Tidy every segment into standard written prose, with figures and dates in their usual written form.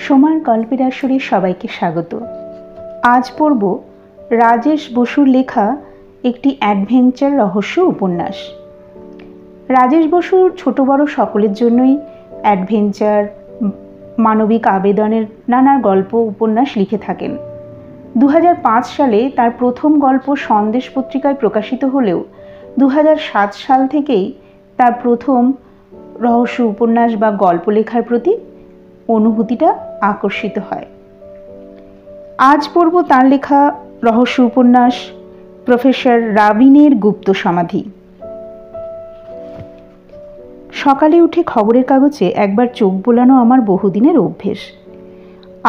সময়ের গল্পের আসরে সবাইকে স্বাগত। আজ পড়ব রাজেশ বসুর লেখা একটি অ্যাডভেঞ্চার রহস্য উপন্যাস। রাজেশ বসু ছোট বড় সকলের জন্যই অ্যাডভেঞ্চার, মানবিক আবেদনের নানা গল্প উপন্যাস লিখে থাকেন। 2005 সালে তার প্রথম গল্প সন্দেশ পত্রিকায় প্রকাশিত হলেও 2007 সাল থেকেই তার প্রথম রহস্য উপন্যাস বা গল্প লেখার প্রতি অনুভূতিটা আকর্ষিত হয়। আজ পড়ব তার লেখা রহস্য উপন্যাস প্রফেসর রাবিনের গুপ্ত সমাধি। সকালে উঠে খবরের কাগজে একবার চোখ বোলানো আমার বহুদিনের অভ্যেস।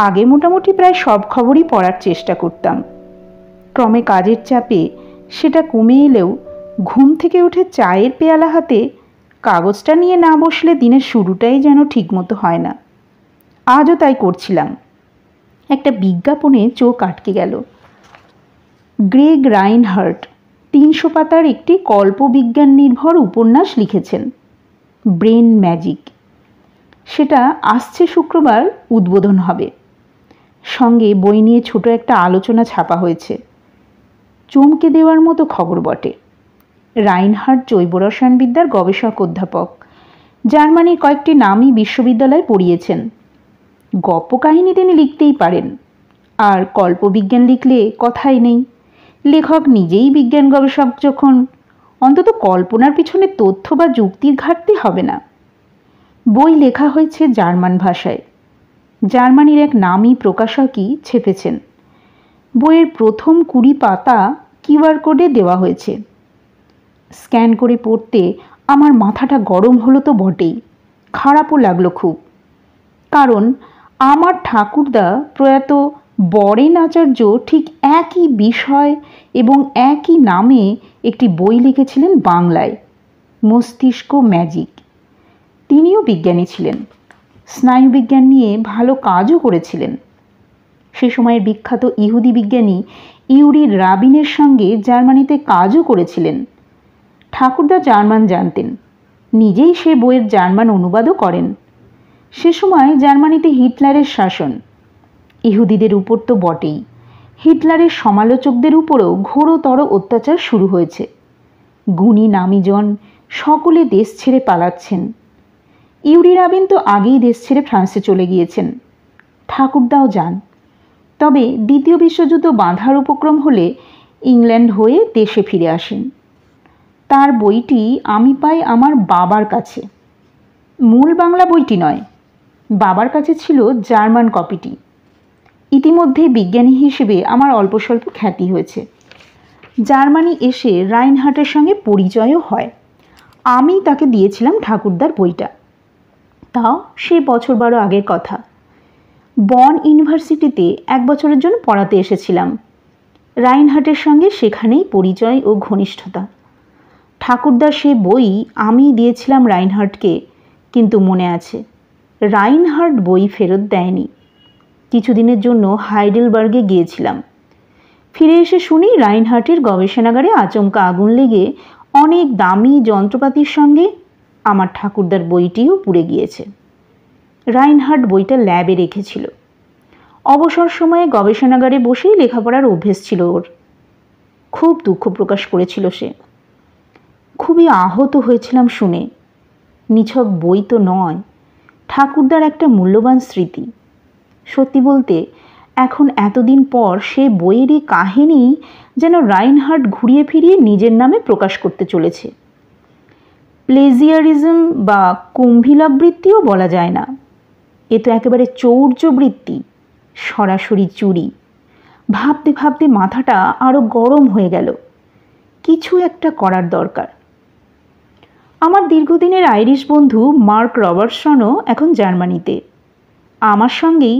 আগে মোটামুটি প্রায় সব খবরই পড়ার চেষ্টা করতাম। ক্রমে কাজের চাপে সেটা কমে এলেও ঘুম থেকে উঠে চায়ের পেয়ালা হাতে কাগজটা নিয়ে না বসলে দিনের শুরুটাই যেন ঠিকমতো হয় না। আজও তাই করছিলাম। একটা বিজ্ঞাপনে চোখ আটকে গেল। গ্রেগ রাইনহার্ট 300 পাতার একটি কল্পবিজ্ঞান নির্ভর উপন্যাস লিখেছেন, ব্রেন ম্যাজিক। সেটা আসছে শুক্রবার উদ্বোধন হবে। সঙ্গে বই নিয়ে ছোট একটা আলোচনা ছাপা হয়েছে। চমকে দেওয়ার মতো খবর বটে। রাইনহার্ট জৈব রসায়নবিদ্যার গবেষক অধ্যাপক। জার্মানির কয়েকটি নামী বিশ্ববিদ্যালয়ে পড়িয়েছেন। গল্প কাহিনী তিনি লিখতেই পারেন, আর কল্পবিজ্ঞান লিখলে কথাই নেই। লেখক নিজেই বিজ্ঞান গবেষক যখন, অন্তত কল্পনার পিছনে তথ্য বা যুক্তির ঘাটতি হবে না। বই লেখা হয়েছে জার্মান ভাষায়। জার্মানির এক নামী প্রকাশকই ছেপেছেন। বইয়ের প্রথম 20 পাতা কিউআর কোডে দেওয়া হয়েছে। স্ক্যান করে পড়তে আমার মাথাটা গরম হলো তো বটেই, খারাপও লাগলো খুব। কারণ আমার ঠাকুরদা প্রয়াত বরেন আচার্য ঠিক একই বিষয় এবং একই নামে একটি বই লিখেছিলেন বাংলায়, মস্তিষ্ক ম্যাজিক। তিনিও বিজ্ঞানী ছিলেন, স্নায়ুবিজ্ঞান নিয়ে ভালো কাজও করেছিলেন। সে সময়ের বিখ্যাত ইহুদি বিজ্ঞানী ইউরি রাবিনের সঙ্গে জার্মানিতে কাজও করেছিলেন। ঠাকুরদা জার্মান জানতেন, নিজেই সে বইয়ের জার্মান অনুবাদও করেন। সে সময় জার্মানিতে হিটলারের শাসন। ইহুদিদের উপর তো বটেই, হিটলারের সমালোচকদের উপরও ঘোরতর অত্যাচার শুরু হয়েছে। গুণী নামীজন সকলে দেশ ছেড়ে পালাচ্ছেন। ইউরি রাবিন তো আগেই দেশ ছেড়ে ফ্রান্সে চলে গিয়েছেন। ঠাকুরদাও যান। তবে দ্বিতীয় বিশ্বযুদ্ধ বাঁধার উপক্রম হলে ইংল্যান্ড হয়ে দেশে ফিরে আসেন। তার বইটি আমি পাই আমার বাবার কাছে। মূল বাংলা বইটি নয়, বাবার কাছে ছিল জার্মান কপিটি। ইতিমধ্যে বিজ্ঞানী হিসেবে আমার অল্প স্বল্প খ্যাতি হয়েছে। জার্মানি এসে রাইনহার্টের সঙ্গে পরিচয়ও হয়। আমি তাকে দিয়েছিলাম ঠাকুরদার বইটা। তাও সে বছর 12 আগের কথা। বন ইউনিভার্সিটিতে 1 বছরের জন্য পড়াতে এসেছিলাম। রাইনহার্টের সঙ্গে সেখানেই পরিচয় ও ঘনিষ্ঠতা। ঠাকুরদার সে বই আমি দিয়েছিলাম রাইনহার্টকে, কিন্তু মনে আছে রাইনহার্ট বই ফেরত দেয়নি। কিছুদিনের জন্য হাইডেলবার্গে গিয়েছিলাম। ফিরে এসে শুনি রাইনহার্টের গবেষণাগারে আচমকা আগুন লেগে অনেক দামি যন্ত্রপাতির সঙ্গে আমার ঠাকুরদার বইটিও পুড়ে গিয়েছে। রাইনহার্ট বইটা ল্যাবে রেখেছিল। অবসর সময়ে গবেষণাগারে বসেই লেখাপড়ার অভ্যেস ছিল ওর। খুব দুঃখ প্রকাশ করেছিল সে। খুবই আহত হয়েছিলাম শুনে। নিছক বই তো নয়, ঠাকুরদার একটা মূল্যবান স্মৃতি। সত্যি বলতে এখন এতদিন পর সে বইয়েরই কাহিনী যেন রাইনহার্ট ঘুরিয়ে ফিরিয়ে নিজের নামে প্রকাশ করতে চলেছে। প্লেজিয়ারিজম বা কুম্ভিলাবৃত্তিও বলা যায় না, এ তো একেবারে চৌর্যবৃত্তি, সরাসরি চুরি। ভাবতে ভাবতে মাথাটা আরও গরম হয়ে গেল। কিছু একটা করার দরকার। আমার দীর্ঘদিনের আইরিশ বন্ধু মার্ক রবার্টসনও এখন জার্মানিতে। আমার সঙ্গেই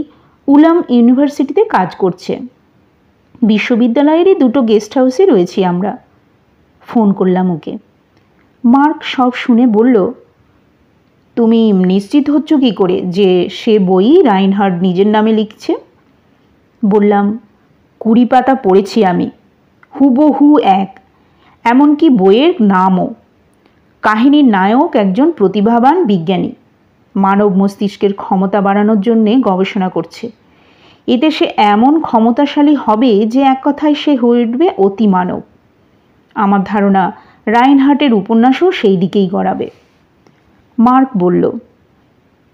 উলাম ইউনিভার্সিটিতে কাজ করছে। বিশ্ববিদ্যালয়েরই 2টো গেস্ট হাউসে রয়েছি আমরা। ফোন করলাম ওকে। মার্ক সব শুনে বলল, তুমি নিশ্চিত হচ্ছ কি করে যে সে বই রাইনহার্ট নিজের নামে লিখছে? বললাম, 20 পাতা পড়েছি আমি, হুবহু এক, এমনকি বইয়ের নামও। কাহিনীর নায়ক একজন প্রতিভাবান বিজ্ঞানী। মানব মস্তিষ্কের ক্ষমতা বাড়ানোর জন্যে গবেষণা করছে। এতে সে এমন ক্ষমতাশালী হবে যে এক কথায় সে হয়ে উঠবে অতিমানব। আমার ধারণা রাইনহার্টের উপন্যাসও সেই দিকেই গড়াবে। মার্ক বলল,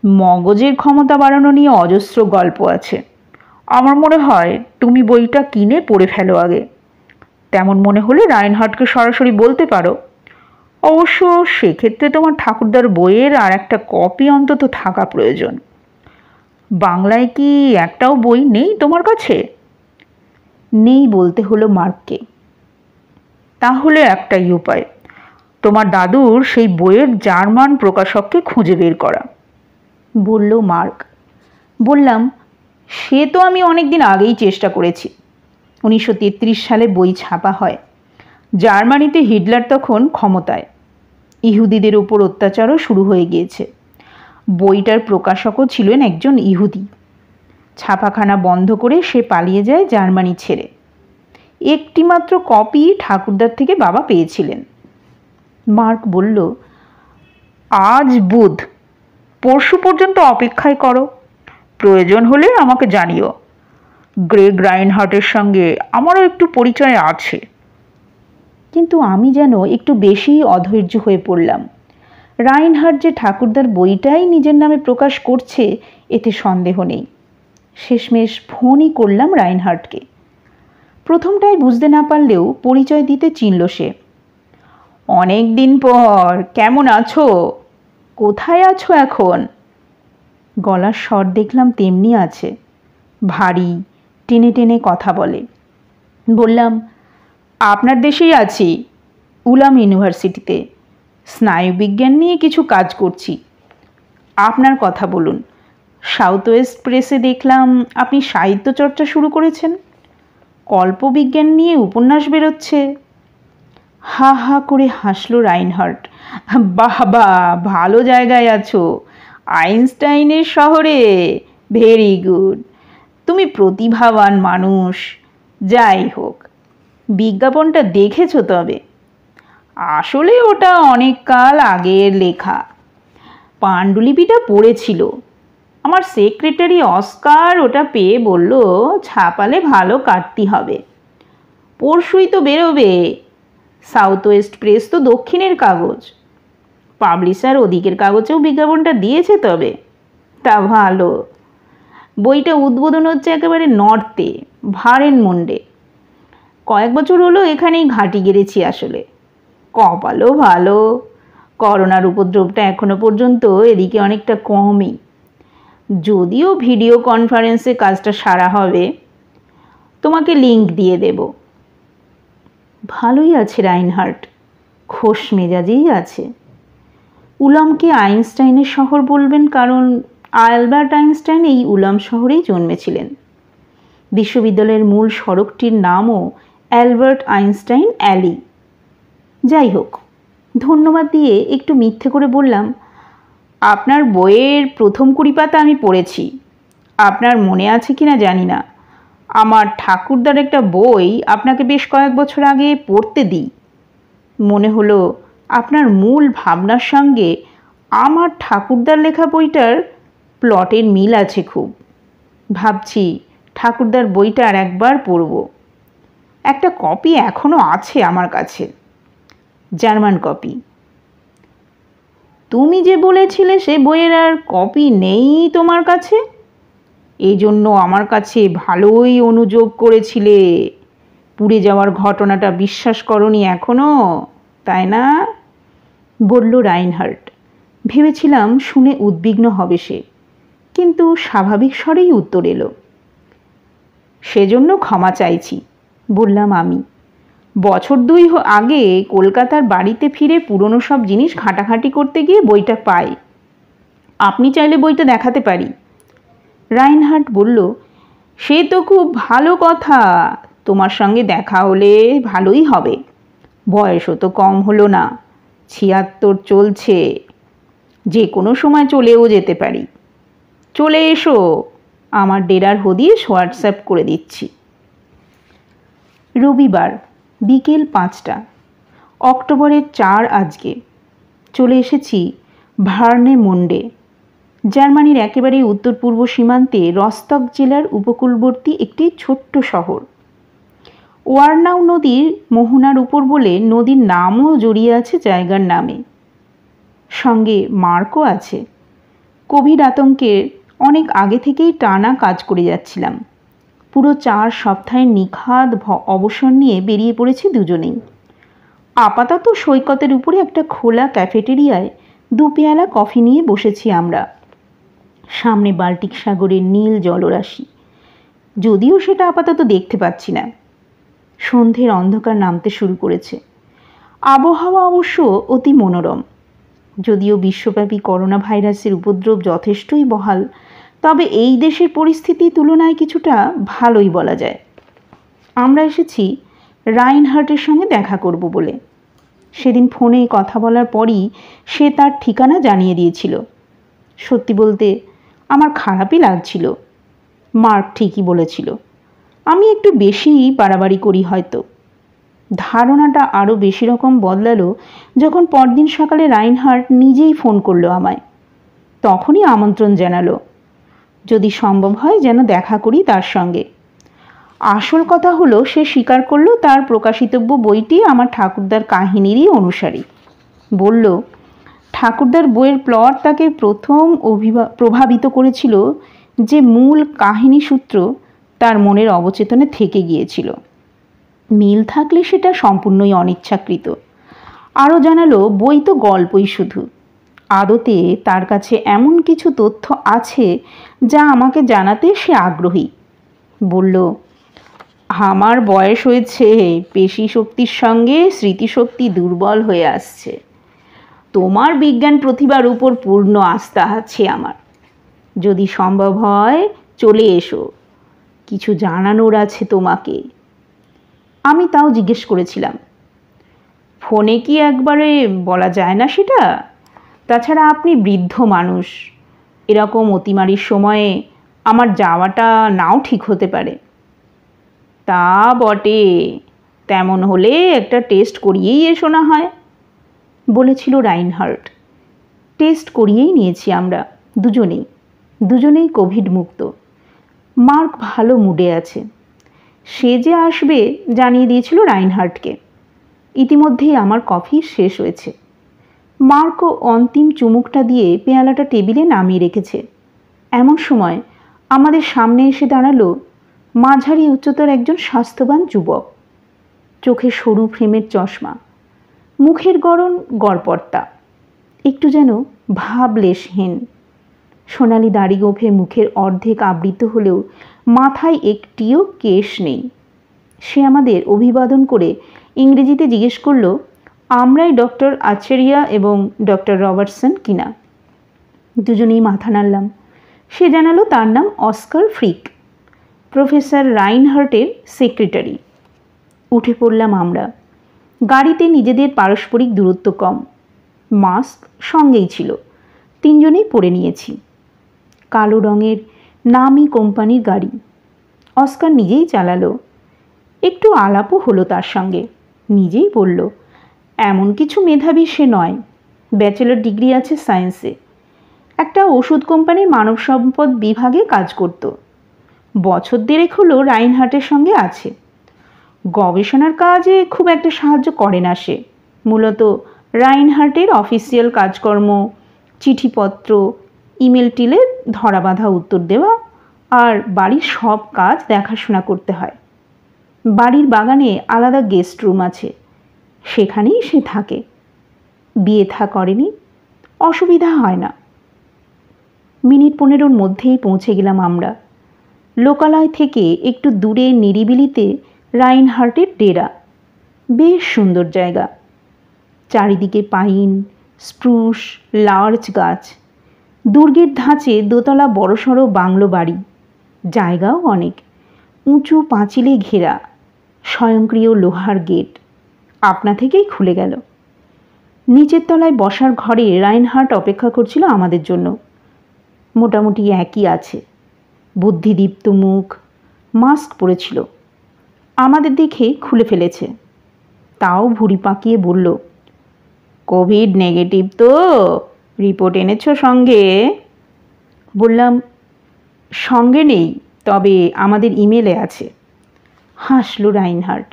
মগজের ক্ষমতা বাড়ানো নিয়ে অজস্র গল্প আছে। আমার মনে হয় তুমি বইটা কিনে পড়ে ফেলো আগে। তেমন মনে হলে রাইনহার্টকে সরাসরি বলতে পারো। অবশ্য সেক্ষেত্রে তোমার ঠাকুরদার বইয়ের আর একটা কপি অন্তত থাকা প্রয়োজন। বাংলায় কি একটাও বই নেই তোমার কাছে? নেই বলতে হলো মার্ককে। তাহলে একটাই উপায়, তোমার দাদুর সেই বইয়ের জার্মান প্রকাশককে খুঁজে বের করা, বলল মার্ক। বললাম, সে তো আমি অনেক দিন আগেই চেষ্টা করেছি। 1933 সালে বই ছাপা হয়। জার্মানিতে হিটলার তখন ক্ষমতায়। ইহুদিদের উপর অত্যাচারও শুরু হয়ে গিয়েছে। বইটার প্রকাশকও ছিলেন একজন ইহুদি। ছাপাখানা বন্ধ করে সে পালিয়ে যায় জার্মানি ছেড়ে। একটিমাত্র কপি ঠাকুরদার থেকে বাবা পেয়েছিলেন। মার্ক বলল, আজ বুধ, পরশু পর্যন্ত অপেক্ষায় করো। প্রয়োজন হলে আমাকে জানিও। গ্রেগ রাইনহার্টের সঙ্গে আমারও একটু পরিচয় আছে। কিন্তু আমি যেন একটু বেশি অধৈর্য হয়ে পড়লাম। রাইনহার্ট যে ঠাকুরদার বইটাই নিজের নামে প্রকাশ করছে এতে সন্দেহ নেই। শেষমেশ ফোনই করলাম রাইনহার্টকে। প্রথমটায় বুঝতে না পারলেও পরিচয় দিতে চিনল সে। অনেক দিন পর, কেমন আছো? কোথায় আছো এখন? গলার স্বর দেখলাম তেমনি আছে, ভারী, টেনে টেনে কথা বলে। বললাম, আপনার দেশেই আছি, উলাম ইউনিভার্সিটিতে। স্নায়ুবিজ্ঞান নিয়ে কিছু কাজ করছি। আপনার কথা বলুন। সাউথ ওয়েস্ট প্রেসে দেখলাম আপনি সাহিত্য চর্চা শুরু করেছেন। কল্পবিজ্ঞান নিয়ে উপন্যাস বেরোচ্ছে। হা হা করে হাসল রাইনহার্ট। বাহ বাহ, ভালো জায়গায় আছো, আইনস্টাইনের শহরে। Very good. তুমি প্রতিভাবান মানুষ। যাই হোক, বিজ্ঞাপনটা দেখেছো তবে? আসলে ওটা অনেক কাল আগের লেখা। পাণ্ডুলিপিটা পড়েছিল। আমার সেক্রেটারি অস্কার ওটা পেয়ে বলল, ছাপালে ভালো কাটতি হবে। পরশুই তো বেরোবে। সাউথ ওয়েস্ট প্রেস তো দক্ষিণের কাগজ। পাবলিশার ওদিকের কাগজেও বিজ্ঞাপনটা দিয়েছে তবে। তা ভালো। বইটা উদ্বোধন হচ্ছে একেবারে নর্থে, ভারেনমুন্ডে। কয়েক বছর হলো এখানেই ঘাঁটি গেড়েছি আসলে। কপালও ভালো, করোনার উপদ্রবটা এখনো পর্যন্ত এদিকে অনেকটা কমই। যদিও ভিডিও কনফারেন্সে কাজটা সারা হবে। তোমাকে লিংক দিয়ে দেব। ভালোই আছে রাইনহার্ট, খোশ মেজাজেই আছে। উলামকে আইনস্টাইনের শহর বলবেন কারণ আলবার্ট আইনস্টাইন এই উলাম শহরেই জন্মেছিলেন। বিশ্ববিদ্যালয়ের মূল সড়কটির নামও অ্যালবার্ট আইনস্টাইন অ্যালি। যাই হোক, ধন্যবাদ দিয়ে একটু মিথ্যে করে বললাম, আপনার বইয়ের প্রথম 20 পাতা আমি পড়েছি। আপনার মনে আছে কি না জানি না, আমার ঠাকুরদার একটা বই আপনাকে বেশ কয়েক বছর আগে পড়তে দিই। মনে হলো আপনার মূল ভাবনার সঙ্গে আমার ঠাকুরদার লেখা বইটার প্লটের মিল আছে খুব। ভাবছি ঠাকুরদার বইটা আর একবার পড়ব। একটা কপি এখনও আছে আমার কাছে, জার্মান কপি। তুমি যে বলেছিলে সে বইয়ের আর কপি নেই তোমার কাছে, এই জন্য আমার কাছে ভালোই অনুযোগ করেছিলে। পুড়ে যাওয়ার ঘটনাটা বিশ্বাস করনি এখনো, তাই না? বলল রাইনহার্ট। ভেবেছিলাম শুনে উদ্বিগ্ন হবে সে, কিন্তু স্বাভাবিক স্বরেই উত্তর এলো। সেজন্য ক্ষমা চাইছি, বললাম আমি। বছর 2 আগে কলকাতার বাড়িতে ফিরে পুরনো সব জিনিস ঘাঁটাঘাঁটি করতে গিয়ে বইটা পাই। আপনি চাইলে বইটা দেখাতে পারি। রাইনহার্ট বলল, সে তো খুব ভালো কথা। তোমার সঙ্গে দেখা হলে ভালোই হবে। বয়সও তো কম হলো না, 76 চলছে। যে কোনো সময় চলেও যেতে পারি। চলে এসো, আমার ডেরার হদিশ হোয়াটসঅ্যাপ করে দিচ্ছি। রবিবার বিকেল 5টা, অক্টোবরের 4 আজকে। চলে এসেছি ভার্নেমুন্ডে। জার্মানির একেবারে উত্তর পূর্ব সীমান্তে রস্তক জেলার উপকূলবর্তী একটি ছোট্ট শহর। ওয়ারনাউ নদীর মোহনার উপর বলে নদীর নামও জড়িয়ে আছে জায়গার নামে। সঙ্গে মার্কও আছে। কোভিড আতঙ্কের অনেক আগে থেকেই টানা কাজ করে যাচ্ছিলাম। পুরো 4 সপ্তাহের নিখাদ অবসর নিয়ে বেরিয়ে পড়েছি দুজনেই। আপাতত সৈকতের উপরে একটা খোলা ক্যাফেটেরিয়ায় 2 পেয়ালা কফি নিয়ে বসেছি আমরা। সামনে বাল্টিক সাগরের নীল জলরাশি, যদিও সেটা আপাতত দেখতে পাচ্ছি না। সন্ধ্যের অন্ধকার নামতে শুরু করেছে। আবহাওয়া অবশ্য অতি মনোরম। যদিও বিশ্বব্যাপী করোনা ভাইরাসের উপদ্রব যথেষ্টই বহাল, তবে এই দেশের পরিস্থিতি তুলনায় কিছুটা ভালোই বলা যায়। আমরা এসেছি রাইনহার্টের সঙ্গে দেখা করব বলে। সেদিন ফোনে কথা বলার পরই সে তার ঠিকানা জানিয়ে দিয়েছিল। সত্যি বলতে আমার খারাপই লাগছিল। মার্ক ঠিকই বলেছিল, আমি একটু বেশি বাড়াবাড়ি করি হয়তো। ধারণাটা আরও বেশি রকম বদলালো যখন পরদিন সকালে রাইনহার্ট নিজেই ফোন করলো আমায়। তখনই আমন্ত্রণ জানালো, যদি সম্ভব হয় যেন দেখা করি তার সঙ্গে। আসল কথা হলো, সে স্বীকার করলো তার প্রকাশিতব্য বইটি আমার ঠাকুরদার কাহিনীরই অনুসারী। বলল, ঠাকুরদার বইয়ের প্লট তাকে প্রথম প্রভাবিত করেছিল যে মূল কাহিনী সূত্র তার মনের অবচেতনে থেকে গিয়েছিল। মিল থাকলে সেটা সম্পূর্ণই অনিচ্ছাকৃত। আরও জানালো, বই তো গল্পই শুধু, আদতে তার কাছে এমন কিছু তথ্য আছে যা আমাকে জানাতে সে আগ্রহী। বলল, আমার বয়স হয়েছে, পেশি শক্তির সঙ্গে স্মৃতিশক্তি দুর্বল হয়ে আসছে। তোমার বিজ্ঞান প্রতিভার উপর পূর্ণ আস্থা আছে আমার। যদি সম্ভব হয় চলে এসো, কিছু জানানোর আছে তোমাকে। আমি তাও জিজ্ঞেস করেছিলাম, ফোনে কি একবারে বলা যায় না সেটা? তাছাড়া আপনি বৃদ্ধ মানুষ, এরকম অতিমারির সময়ে আমার যাওয়াটা নাও ঠিক হতে পারে। তা বটে, তেমন হলে একটা টেস্ট করিয়েই এসো না হয়, বলেছিল রাইনহার্ট। টেস্ট করিয়েই নিয়েছি আমরা দুজনেই কোভিড মুক্ত। মার্ক ভালো মুডে আছে। সে যে আসবে জানিয়ে দিয়েছিল রাইনহার্টকে। ইতিমধ্যেই আমার কফি শেষ হয়েছে। মার্কও অন্তিম চুমুকটা দিয়ে পেয়ালাটা টেবিলে নামিয়ে রেখেছে। এমন সময় আমাদের সামনে এসে দাঁড়ালো মাঝারি উচ্চতার একজন স্বাস্থ্যবান যুবক। চোখে সরু ফ্রেমের চশমা, মুখের গড়ন গড়পড়তা, একটু যেন ভাবলেশহীন। সোনালি দাড়ি গোঁফে মুখের অর্ধেক আবৃত হলেও মাথায় একটিও কেশ নেই। সে আমাদের অভিবাদন করে ইংরেজিতে জিজ্ঞেস করলো, আমরাই ডক্টর আচারিয়া এবং ডক্টর রবার্টসন কিনা। দুজনেই মাথা নাড়লাম। সে জানালো তার নাম অস্কার ফ্রিক, প্রফেসর রাইনহার্টের সেক্রেটারি। উঠে পড়লাম আমরা। গাড়িতে নিজেদের পারস্পরিক দূরত্ব কম, মাস্ক সঙ্গেই ছিল, তিনজনেই পরে নিয়েছি। কালো রঙের নামি কোম্পানির গাড়ি। অস্কার নিজেই চালালো। একটু আলাপও হলো তার সঙ্গে। নিজেই বলল, এমন কিছু মেধাবী সে নয়, ব্যাচেলর ডিগ্রি আছে সায়েন্সে। একটা ওষুধ কোম্পানির মানব সম্পদ বিভাগে কাজ করত। বছর 1.5 হলো রাইনহার্টের সঙ্গে আছে। গবেষণার কাজে খুব একটা সাহায্য করে না সে। মূলত রাইনহার্টের অফিসিয়াল কাজকর্ম, চিঠিপত্র, ইমেল টিলে ধরা বাঁধা উত্তর দেওয়া আর বাড়ির সব কাজ দেখাশোনা করতে হয়। বাড়ির বাগানে আলাদা গেস্ট রুম আছে, সেখানেই সে থাকে। বিয়ে থা করেনি, অসুবিধা হয় না। মিনিট 15 মধ্যেই পৌঁছে গেলাম আমরা। লোকালয় থেকে একটু দূরে নিরিবিলিতে রাইনহার্টের ডেরা। বেশ সুন্দর জায়গা। চারিদিকে পাইন, স্প্রুস, লার্চ গাছ। দুর্গের ধাঁচে দোতলা বড়সড় বাংলো বাড়ি। জায়গাও অনেক। উঁচু পাঁচিলে ঘেরা, স্বয়ংক্রিয় লোহার গেট আপনা থেকেই খুলে গেল। নিচের তলায় বসার ঘরে রাইনহার্ট অপেক্ষা করছিল আমাদের জন্য। মোটামুটি একই আছে, বুদ্ধিদীপ্ত মুখ, মাস্ক পরেছিল। আমাদের দেখে খুলে ফেলেছে, তাও ভুঁড়ি পাকিয়ে বলল, কোভিড নেগেটিভ তো? রিপোর্ট এনেছো সঙ্গে? বললাম, সঙ্গে নেই, তবে আমাদের ইমেলে আছে। হাসল রাইনহার্ট।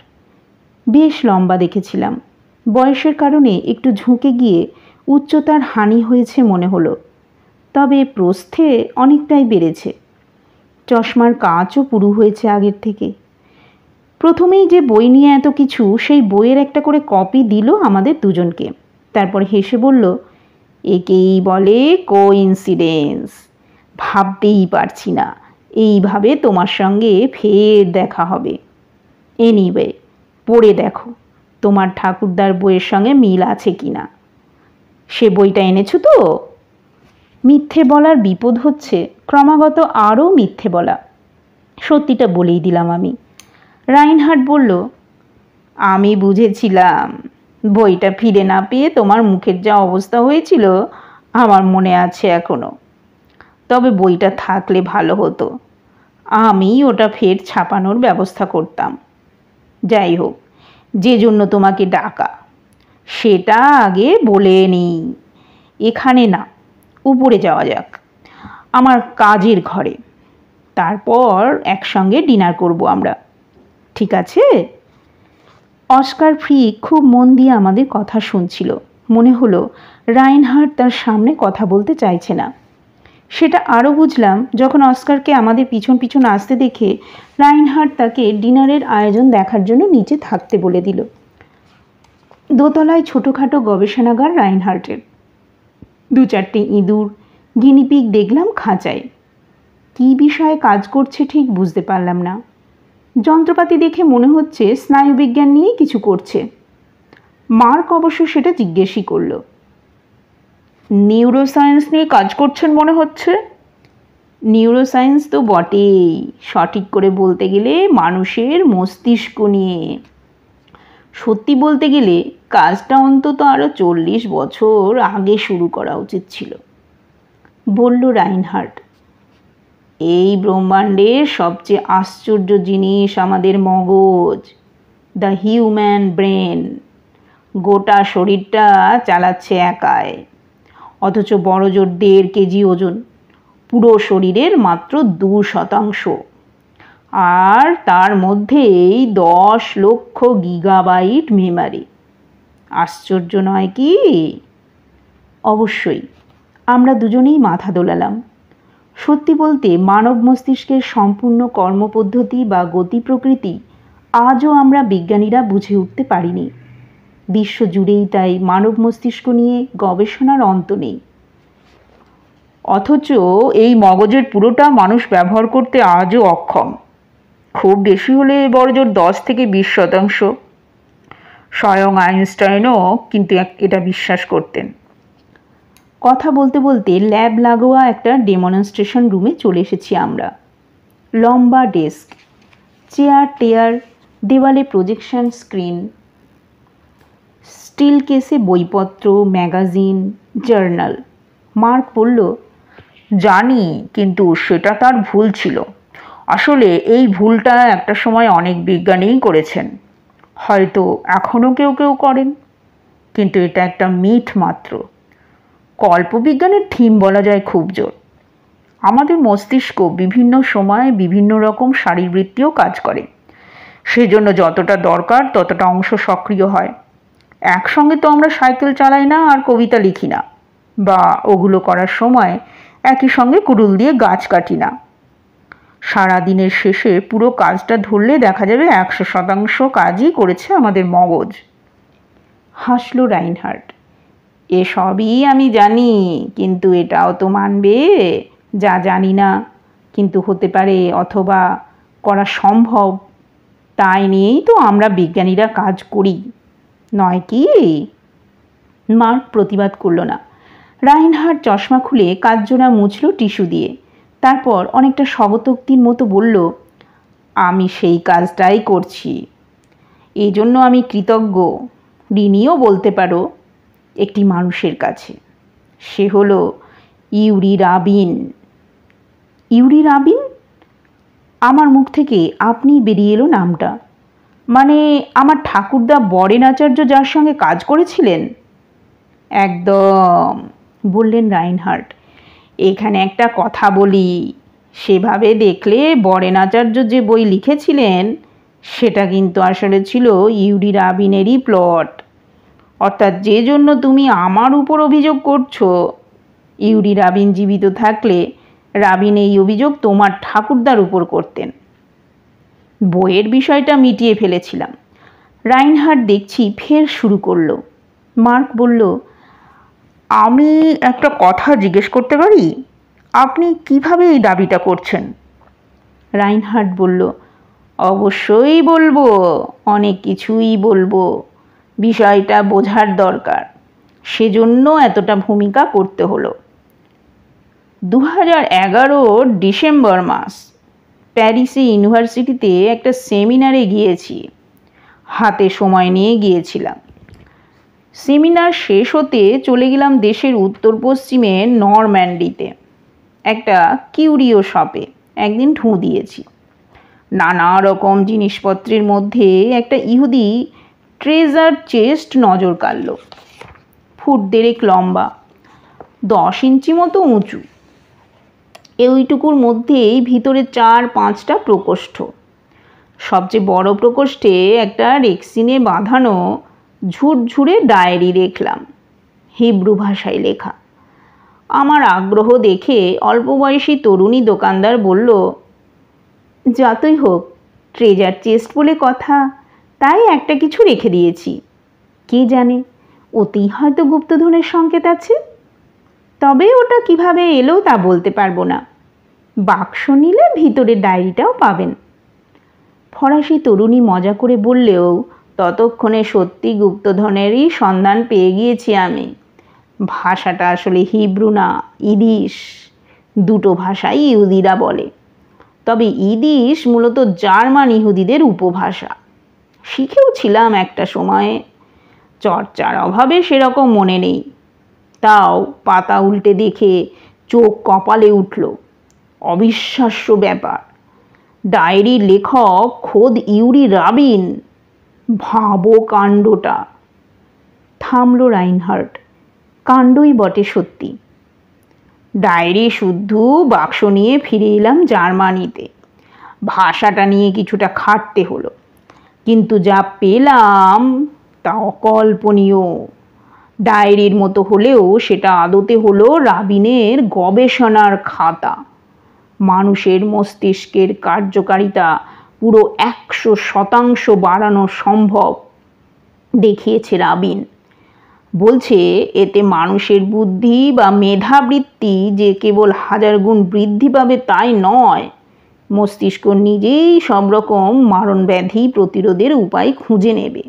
বেশ লম্বা দেখেছিলাম, বয়সের কারণে একটু ঝুঁকে গিয়ে উচ্চতার হানি হয়েছে মনে হলো, তবে প্রস্থে অনেকটাই বেড়েছে। চশমার কাঁচও পুরু হয়েছে আগের থেকে। প্রথমেই যে বই নিয়ে এত কিছু, সেই বইয়ের একটা করে কপি দিল আমাদের দুজনকে। তারপর হেসে বলল, একেই বলে কোইন্সিডেন্স। ভাবতেই পারছি না এইভাবে তোমার সঙ্গে ফের দেখা হবে। এনিওয়ে, পড়ে দেখো তোমার ঠাকুরদার বইয়ের সঙ্গে মিল আছে কি না। সে বইটা এনেছো তো? মিথ্যে বলার বিপদ হচ্ছে ক্রমাগত আরও মিথ্যে বলা। সত্যিটা বলেই দিলাম আমি। রাইনহার্ট বলল, আমি বুঝেছিলাম। বইটা ফিরে না পেয়ে তোমার মুখের যা অবস্থা হয়েছিল আমার মনে আছে এখনো। তবে বইটা থাকলে ভালো হতো, আমি ওটা ফের ছাপানোর ব্যবস্থা করতাম। যাই হোক, যে জন্য তোমাকে ডাকা সেটা আগে বলে নিই। এখানে না, উপরে যাওয়া যাক, আমার কাজের ঘরে। তারপর একসঙ্গে ডিনার করব আমরা, ঠিক আছে? অস্কার ফ্রিক খুব মন দিয়ে আমাদের কথা শুনছিল। মনে হলো রাইনহার্ট তার সামনে কথা বলতে চাইছে না। সেটা আরও বুঝলাম যখন অস্কারকে আমাদের পিছন পিছন আসতে দেখে রাইনহার্ট তাকে ডিনারের আয়োজন দেখার জন্য নিচে থাকতে বলে দিল। দোতলায় ছোটোখাটো গবেষণাগার রাইনহার্টের। 2-4টে ইঁদুর, গিনিপিগ দেখলাম খাঁচায়। কী বিষয়ে কাজ করছে ঠিক বুঝতে পারলাম না। যন্ত্রপাতি দেখে মনে হচ্ছে স্নায়ুবিজ্ঞান নিয়েই কিছু করছে। মার্ক অবশ্য সেটা জিজ্ঞেসই করল। নিউরোসায়েন্স নিয়ে কাজ করছেন মনে হচ্ছে। নিউরোসায়েন্স তো বটেই, সঠিক করে বলতে গেলে মানুষের মস্তিষ্ক নিয়ে। সত্যি বলতে গেলে কাজটা অন্তত আরও 40 বছর আগে শুরু করা উচিত ছিল, বলল রাইনহার্ট। এই ব্রহ্মাণ্ডের সবচেয়ে আশ্চর্য জিনিস আমাদের মগজ, দ্য হিউম্যান ব্রেন। গোটা শরীরটা চালাচ্ছে একাই, অথচ বড়জোর 1.5 কেজি ওজন, পুরো শরীরের মাত্র 2%। আর তার মধ্যেই 10 লক্ষ গিগাবাইট মেমারি। আশ্চর্য নয় কি? অবশ্যই। আমরা দুজনেই মাথা দোলালাম। সত্যি বলতে মানব মস্তিষ্কের সম্পূর্ণ কর্মপদ্ধতি বা গতি প্রকৃতি আজও আমরা বিজ্ঞানীরা বুঝে উঠতে পারিনি। বিশ্বজুড়েই তাই মানব মস্তিষ্ক নিয়ে গবেষণার অন্ত নেই। অথচ এই মগজের পুরোটা মানুষ ব্যবহার করতে আজও অক্ষম। খুব বেশি হলে বড়জোর 10 থেকে 20%। স্বয়ং আইনস্টাইনও কিন্তু এটা বিশ্বাস করতেন। কথা বলতে বলতে ল্যাব লাগোয়া একটা ডেমনস্ট্রেশন রুমে চলে এসেছি আমরা। লম্বা ডেস্ক, চেয়ার টেয়ার, দেওয়ালে প্রজেকশন স্ক্রিন, স্টিল কেসে বইপত্র, ম্যাগাজিন, জার্নাল। মার্ক বলল, জানি, কিন্তু সেটা তার ভুল ছিল। আসলে এই ভুলটা একটা সময় অনেক বিজ্ঞানীই করেছেন, হয়তো এখনও কেউ কেউ করেন, কিন্তু এটা একটা মিথ মাত্র। কল্পবিজ্ঞানের থিম বলা যায় খুব জোর। আমাদের মস্তিষ্ক বিভিন্ন সময়ে বিভিন্ন রকম শারীরবৃত্তীয় কাজ করে, সেজন্য যতটা দরকার ততটা অংশ সক্রিয় হয়। একসঙ্গে তো আমরা সাইকেল চালাই না আর কবিতা লিখি না, বা ওগুলো করার সময় একই সঙ্গে কুড়ুল দিয়ে গাছ কাটি না। সারাদিনের শেষে পুরো কাজটা ধরলে দেখা যাবে 100% কাজই করেছে আমাদের মগজ। হাসল রাইনহার্ট। এসবই আমি জানি, কিন্তু এটাও তো মানবে যা জানি না কিন্তু হতে পারে অথবা করা সম্ভব, তাই নিয়েই তো আমরা বিজ্ঞানীরা কাজ করি, নয় কি? মার্ক প্রতিবাদ করল না। রাইনহার্ট চশমা খুলে কাঁচজোড়া মুছল টিস্যু দিয়ে। তারপর অনেকটা স্বগতোক্তির মতো বলল, আমি সেই কাজটাই করছি। এই জন্য আমি কৃতজ্ঞ, ঋণীও বলতে পারো একটি মানুষের কাছে। সে হলো ইউরি রাবিন। ইউরি রাবিন? আমার মুখ থেকে আপনি বেরিয়ে এলো নামটা। মানে আমার ঠাকুরদা বরেন আচার্য যার সঙ্গে কাজ করেছিলেন? একদম, বললেন রাইনহার্ট। এখানে একটা কথা বলি, সেভাবে দেখলে বরেন আচার্য যে বই লিখেছিলেন সেটা কিন্তু আসলে ছিল ইউরি রাবিনেরই প্লট। অর্থাৎ যে জন্য তুমি আমার উপর অভিযোগ করছো, ইউরি রাবিন জীবিত থাকলে রাবিন এই অভিযোগ তোমার ঠাকুরদার উপর করতেন। বইয়ের বিষয়টা মিটিয়ে ফেলেছিলাম। রাইনহার্ড দেখছি ফের শুরু করলো। মার্ক বলল, আমি একটা কথা জিজ্ঞেস করতে পারি? আপনি কিভাবে এই দাবিটা করছেন? রাইনহার্ড বলল, অবশ্যই বলবো, অনেক কিছুই বলবো। বিষয়টা বোঝার দরকার, সেজন্য এতটা ভূমিকা করতে হলো। 2011 ডিসেম্বর মাস, প্যারিসে ইউনিভার্সিটিতে একটা সেমিনারে গিয়েছি। হাতে সময় নিয়ে গিয়েছিলাম। সেমিনার শেষ হতে চলে গেলাম দেশের উত্তর পশ্চিমে নরম্যান্ডিতে একটা কিউরিও শপে। একদিন ঢুঁ দিয়েছি। নানা রকম জিনিসপত্রের মধ্যে একটা ইহুদি ট্রেজার চেস্ট নজর কাড়ল। 1.5 ফুট লম্বা, 10 ইঞ্চি মতো উঁচু। ওইটুকুর মধ্যেই ভিতরে 4-5টা প্রকোষ্ঠ। সবচেয়ে বড় প্রকোষ্ঠে একটা রেক্সিনে বাঁধানো ঝুরঝুরে ডায়েরি দেখলাম, হিব্রু ভাষায় লেখা। আমার আগ্রহ দেখে অল্প বয়সী তরুণী দোকানদার বলল, যতই হোক ট্রেজার চেস্ট বলে কথা, তাই একটা কিছু রেখে দিয়েছি। কে জানে, ওতেই হয়তো গুপ্তধনের সংকেত আছে। তবে ওটা কিভাবে এলো তা বলতে পারবো না। বাক্স নিলে ভিতরে ডায়েরিটাও পাবেন। ফরাসি তরুণী মজা করে বললেও ততক্ষণে সত্যি গুপ্তধনেরই সন্ধান পেয়ে গিয়েছি আমি। ভাষাটা আসলে হিব্রু না, ইদিশ। দুটো ভাষাই ইহুদিরা বলে, তবে ইদিশ মূলত জার্মান ইহুদিদের উপভাষা। শিখেও ছিলাম একটা সময়ে, চর্চার অভাবে সেরকম মনে নেই। তাও পাতা উল্টে দেখে চোখ কপালে উঠল। অবিশ্বাস্য ব্যাপার, ডায়েরির লেখক খোদ ইউরি রাবিন। ভাবো কাণ্ডটা। থামল রাইনহার্ড। কাণ্ডই বটে সত্যি। ডায়েরি শুদ্ধ বাক্স নিয়ে ফিরে এলাম জার্মানিতে। ভাষাটা নিয়ে কিছুটা খাটতে হলো, কিন্তু যা পেলাম তা অকল্পনীয়। ডায়েরির মতো হলেও সেটা আদতে হলো রাবিনের গবেষণার খাতা। মানুষের মস্তিষ্কের কার্যকারিতা পুরো 100% বাড়ানো সম্ভব দেখিয়েছে রাবিন। বলছে এতে মানুষের বুদ্ধি বা মেধাবৃত্তি যে কেবল 1000 গুণ বৃদ্ধি পাবে তাই নয়, মস্তিষ্ক নিজেই সব রকম মারণ ব্যাধি প্রতিরোধের উপায় খুঁজে নেবে।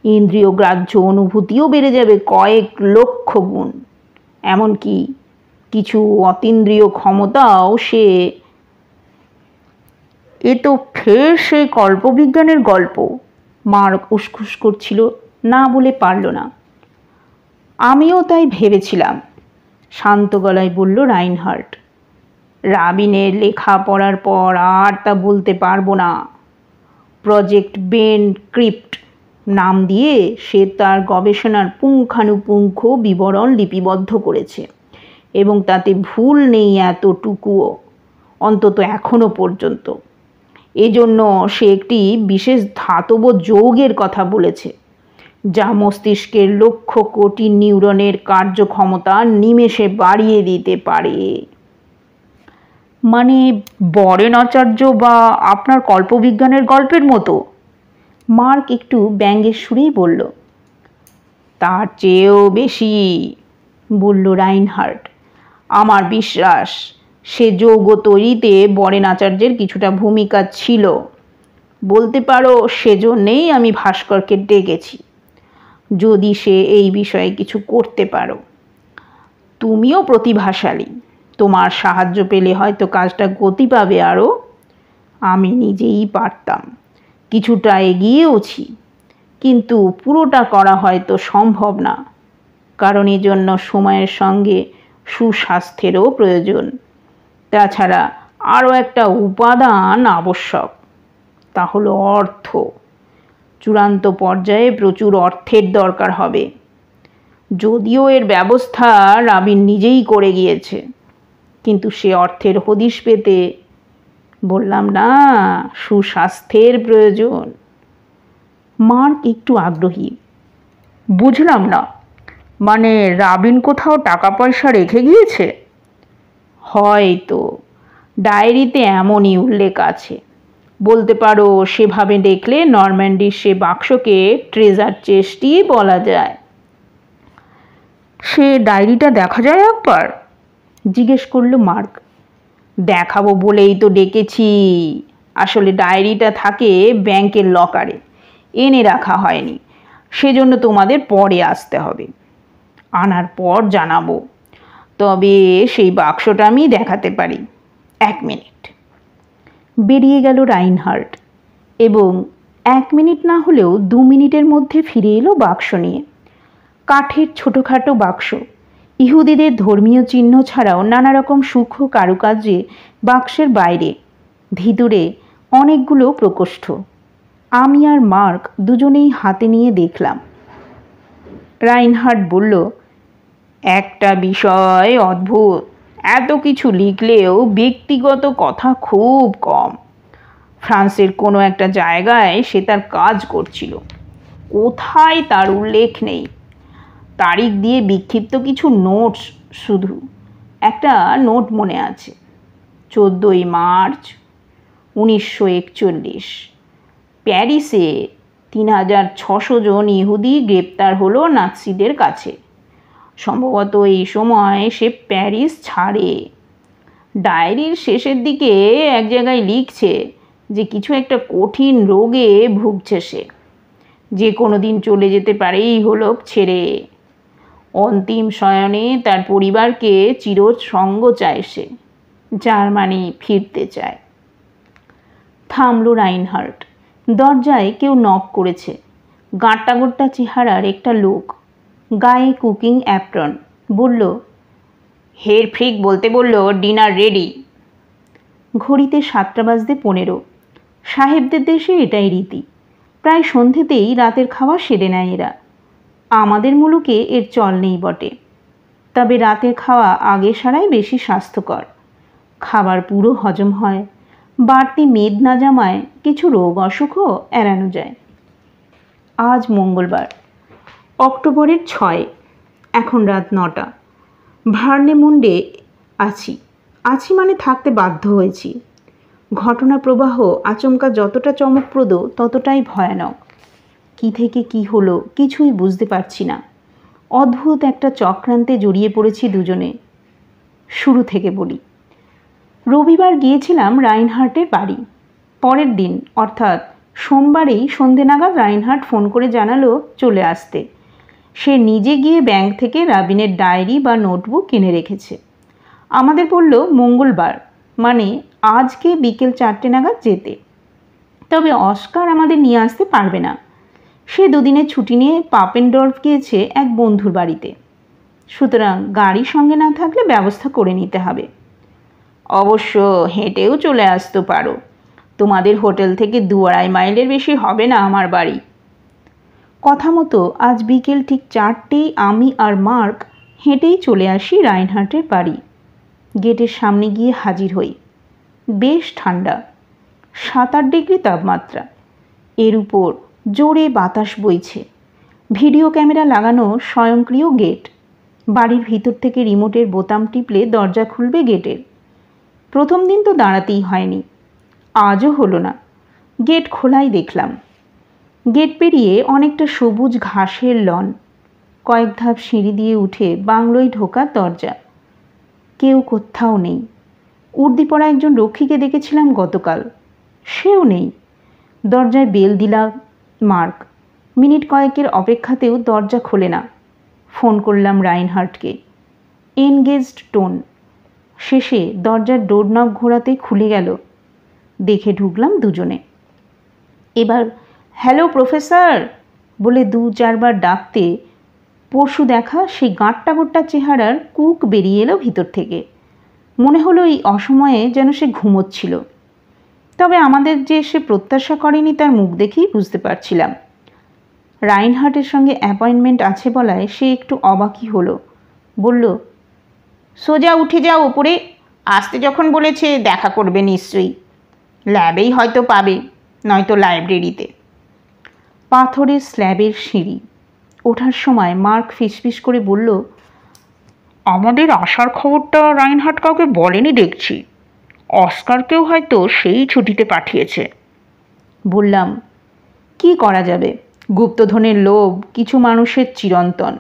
ইন্দ্রিয় গ্রাহ্য অনুভূতিও বেড়ে যাবে কয়েক লক্ষ গুণ। এমনকি কিছু অতীন্দ্রিয় ক্ষমতাও এ তো ফের সেই কল্পবিজ্ঞানের গল্প। মার্ক উসখুস করছিল, না বলে পারল না। আমিও তাই ভেবেছিলাম, শান্ত গলায় বলল রাইনহার্ড। রাবিনের লেখা পড়ার পর আর তা বলতে পারবো না। প্রজেক্ট বেন ক্রিপ্ট নাম দিয়ে সে তার গবেষণার পুঙ্খানুপুঙ্খ বিবরণ লিপিবদ্ধ করেছে, এবং তাতে ভুল নেই এতটুকুও, অন্তত এখনো পর্যন্ত। এজন্য সে একটি বিশেষ ধাতব যৌগের কথা বলেছে, যা মস্তিষ্কের লক্ষ কোটি নিউরনের কার্যক্ষমতা নিমেষে বাড়িয়ে দিতে পারে। মানে বরেন আচার্য বা আপনার কল্পবিজ্ঞানের গল্পের মতো? মার্ক একটু ব্যঙ্গের সুরেই বলল। তার চেয়েও বেশি, বলল রাইনহার্ড। আমার বিশ্বাস সে যৌগ তৈরিতে বরেন আচার্যের কিছুটা ভূমিকা ছিল। বলতে পারো সেজন্যেই আমি ভাস্করকে ডেকেছি, যদি সে এই বিষয়ে কিছু করতে পারো। তুমিও প্রতিভাশালী, তোমার সাহায্য পেলে হয়তো কাজটা গতি পাবে আরও। আমি নিজেই পারতাম, কিছুটা এগিয়েওছি, কিন্তু পুরোটা করা হয়তো সম্ভব না, কারণ এজন্য সময়ের সঙ্গে সুস্বাস্থ্যেরও প্রয়োজন। তাছাড়া আরও একটা উপাদান আবশ্যক, তা হলো অর্থ। চূড়ান্ত পর্যায়ে প্রচুর অর্থের দরকার হবে, যদিও এর ব্যবস্থা রাবিন নিজেই করে গিয়েছে। কিন্তু সে অর্থের হদিশ পেতে বললাম না, সুস্বাস্থ্যের প্রয়োজন। মার্ক একটু আগ্রহী। বুঝলাম না, মানে রাবিন কোথাও টাকা পয়সা রেখে গিয়েছে? হয়তো, ডায়েরিতে এমনই উল্লেখ আছে। বলতে পারো সেভাবে দেখলে নরম্যান্ডির সে বাক্সকে ট্রেজার চেস্টই বলা যায়। সে ডায়েরিটা দেখা যায় একবার? জিজ্ঞেস করলো মার্ক। দেখাবো বলেই তো ডেকেছি। আসলে ডায়েরিটা থাকে ব্যাংকের লকারে, এনে রাখা হয়নি, সেজন্য তোমাদের পরে আসতে হবে। আনার পর জানাবো। তবে সেই বাক্সটা আমি দেখাতে পারি। 1 মিনিট। বেরিয়ে গেল রাইনহার্ট এবং 1 মিনিট না হলেও 2 মিনিটের মধ্যে ফিরে এলো বাক্স নিয়ে। কাঠের ছোটোখাটো বাক্স, ইহুদিদের ধর্মীয় চিহ্ন ছাড়াও নানা রকম সূক্ষ্ম কারুকার্যে বাক্সের বাইরে ভিতরে অনেকগুলো প্রকোষ্ঠ। আমি আর মার্ক দুজনেই হাতে নিয়ে দেখলাম। রাইনহার্ট বলল, একটা বিষয় অদ্ভুত, এত কিছু লিখলেও ব্যক্তিগত কথা খুব কম। ফ্রান্সের কোনো একটা জায়গায় সে তার কাজ করছিল, কোথায় তার উল্লেখ নেই। তারিখ দিয়ে বিক্ষিপ্ত কিছু নোটস, শুধু একটা নোট মনে আছে, 14ই মার্চ 1941, প্যারিসে 3600 জন ইহুদি গ্রেপ্তার হলো নাৎসিদের কাছে। সম্ভবত এই সময় সে প্যারিস ছাড়ে। ডায়েরির শেষের দিকে এক জায়গায় লিখছে যে কিছু একটা কঠিন রোগে ভুগছে সে, যে কোনো দিন চলে যেতে পারে এই ইহলোক ছেড়ে। অন্তিম শয়নে তার পরিবারকে চিরসঙ্গ চায় সে, জার্মানি ফিরতে চায়। থামল রাইনহার্ট। দরজায় কেউ নক করেছে। গাঁট্টা গোট্টা চেহারার একটা লোক, গায়ে কুকিং অ্যাপ্রন, বলল, হের ফ্রিক বলতে বলল ডিনার রেডি। ঘড়িতে 7:15। সাহেবদের দেশে এটাই রীতি। প্রায় সন্ধেতেই রাতের খাওয়া সেরে নেয় এরা। আমাদের মুলুকে এর চল নেই বটে, তবে রাতের খাওয়া আগে সারাই বেশি স্বাস্থ্যকর। খাবার পুরো হজম হয়, বাড়তি মেদ না জমায়, কিছু রোগ অসুখও এড়ানো যায়। আজ মঙ্গলবার, অক্টোবরের 6। এখন রাত 9টা। ভার্নেমুন্ডে আছি মানে থাকতে বাধ্য হয়েছি। ঘটনা প্রবাহ আচমকা যতটা চমকপ্রদ ততটাই ভয়ানক। কি থেকে কি হলো কিছুই বুঝতে পারছি না। অদ্ভুত একটা চক্রান্তে জড়িয়ে পড়েছি দুজনে। শুরু থেকে বলি। রবিবার গিয়েছিলাম রাইনহার্টের বাড়ি। পরের দিন অর্থাৎ সোমবারেই সন্ধে নাগাদ রাইনহার্ট ফোন করে জানালো চলে আসতে। সে নিজে গিয়ে ব্যাংক থেকে রাবিনের ডায়েরি বা নোটবুক কিনে রেখেছে। আমাদের বলল মঙ্গলবার, মানে আজকে বিকেল 4টে নাগাদ যেতে। তবে অস্কার আমাদের নিয়ে আসতে পারবে না। সে দুদিনের ছুটি নিয়ে পাপেনডর্ফ গিয়েছে এক বন্ধুর বাড়িতে। সুতরাং গাড়ি সঙ্গে না থাকলে ব্যবস্থা করে নিতে হবে। অবশ্য হেঁটেও চলে আসতে পারো, তোমাদের হোটেল থেকে 2-2.5 মাইলের বেশি হবে না আমার বাড়ি। কথা মতো আজ বিকেল ঠিক 4টেই আমি আর মার্ক হেঁটেই চলে আসি রাইনহার্টের বাড়ি। গেটের সামনে গিয়ে হাজির হই। বেশ ঠান্ডা, 7-8 ডিগ্রি তাপমাত্রা। এর উপর জোরে বাতাস বইছে। ভিডিও ক্যামেরা লাগানো স্বয়ংক্রিয় গেট। বাড়ির ভিতর থেকে রিমোটের বোতাম টিপলে দরজা খুলবে গেটের। প্রথম দিন তো দাঁড়াতেই হয়নি, আজও হলো না। গেট খোলাই দেখলাম। গেট পেরিয়ে অনেকটা সবুজ ঘাসের লন। কয়েক ধাপ সিঁড়ি দিয়ে উঠে বাংলোয় ঢোকার দরজা। কেউ কোথাও নেই। উর্দি পরা একজন রক্ষীকে দেখেছিলাম গতকাল, সেও নেই। দরজায় বেল দিলাম মার্ক। মিনিট কয়েকের অপেক্ষাতেও দরজা খোলে না। ফোন করলাম রাইনহার্টকে। Engaged tone. শেষে দরজার ডোরনব ঘোরাতেই খুলে গেল। দেখে ঢুকলাম দুজনে। এবার হ্যালো প্রফেসর বলে 2-4 বার ডাকতে পরশু দেখা সেই গাঁট্টা গোট্টা চেহারার কুক বেরিয়ে এলো ভিতর থেকে। মনে হলো এই অসময়ে যেন সে ঘুমোচ্ছিল। তবে আমাদের যে সে প্রত্যাশা করেনি তার মুখ দেখেই বুঝতে পারছিলাম। রাইনহার্টের সঙ্গে অ্যাপয়েন্টমেন্ট আছে বলায় সে একটু অবাকই হলো। বলল, সোজা উঠে যাও ওপরে, আসতে যখন বলেছে দেখা করবে নিশ্চয়ই, ল্যাবেই হয়তো পাবে, নয়তো লাইব্রেরিতে। পাথরের স্ল্যাবের সিঁড়ি ওঠার সময় মার্ক ফিসফিস করে বলল, আমাদের আসার খবরটা রাইনহার্ট কাউকে বলেনি দেখছি, অস্কারকেও হয়তো সেই ছুটিতে পাঠিয়েছে। বললাম, কি করা যাবে, গুপ্তধনের লোভ কিছু মানুষের চিরন্তন,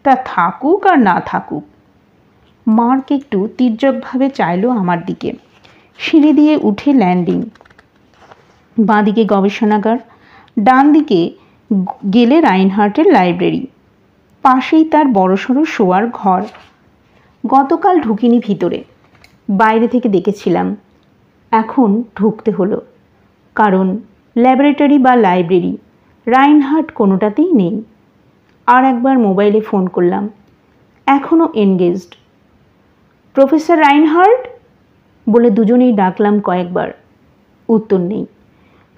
তা থাকুক আর না থাকুক। মার্ক একটু তীর্যকভাবে চাইল আমার দিকে। সিঁড়ি দিয়ে উঠে ল্যান্ডিং, বাঁদিকে গবেষণাগার, ডান দিকে গেলে রাইনহার্টের লাইব্রেরি, পাশেই তার বড়সড় শোয়ার ঘর। গতকাল ঢুকিনি ভিতরে, বাইরে থেকে দেখেছিলাম। এখন ঢুকতে হলো, কারণ ল্যাবরেটরি বা লাইব্রেরি রাইনহার্ট কোনোটাতেই নেই। আর একবার মোবাইলে ফোন করলাম, এখনও এনগেজড। প্রফেসর রাইনহার্ট বলে দুজনেই ডাকলাম কয়েকবার, উত্তর নেই।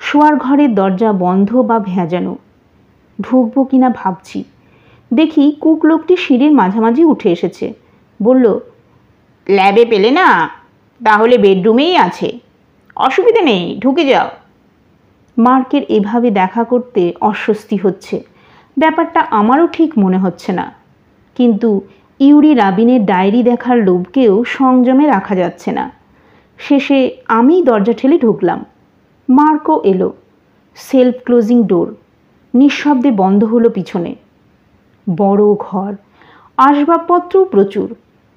শোয়ার ঘরের দরজা বন্ধ বা ভেজানো। ঢুকবো কিনা ভাবছি, দেখি কুক লোকটি সিঁড়ির মাঝামাঝি উঠে এসেছে। বলল, ল্যাবে পেলে না, তাহলে বেডরুমেই আছে, অসুবিধে নেই, ঢুকে যাও। মার্কের এভাবে দেখা করতে অস্বস্তি হচ্ছে, ব্যাপারটা আমারও ঠিক মনে হচ্ছে না, কিন্তু ইউরি রাবিনের ডায়েরি দেখার লোভকেও সংযমে রাখা যাচ্ছে না। শেষে আমিই দরজা ঠেলে ঢুকলাম। মার্কও এলো। সেলফ ক্লোজিং ডোর নিঃশব্দে বন্ধ হলো পিছনে। বড় ঘর, আসবাবপত্রও প্রচুর,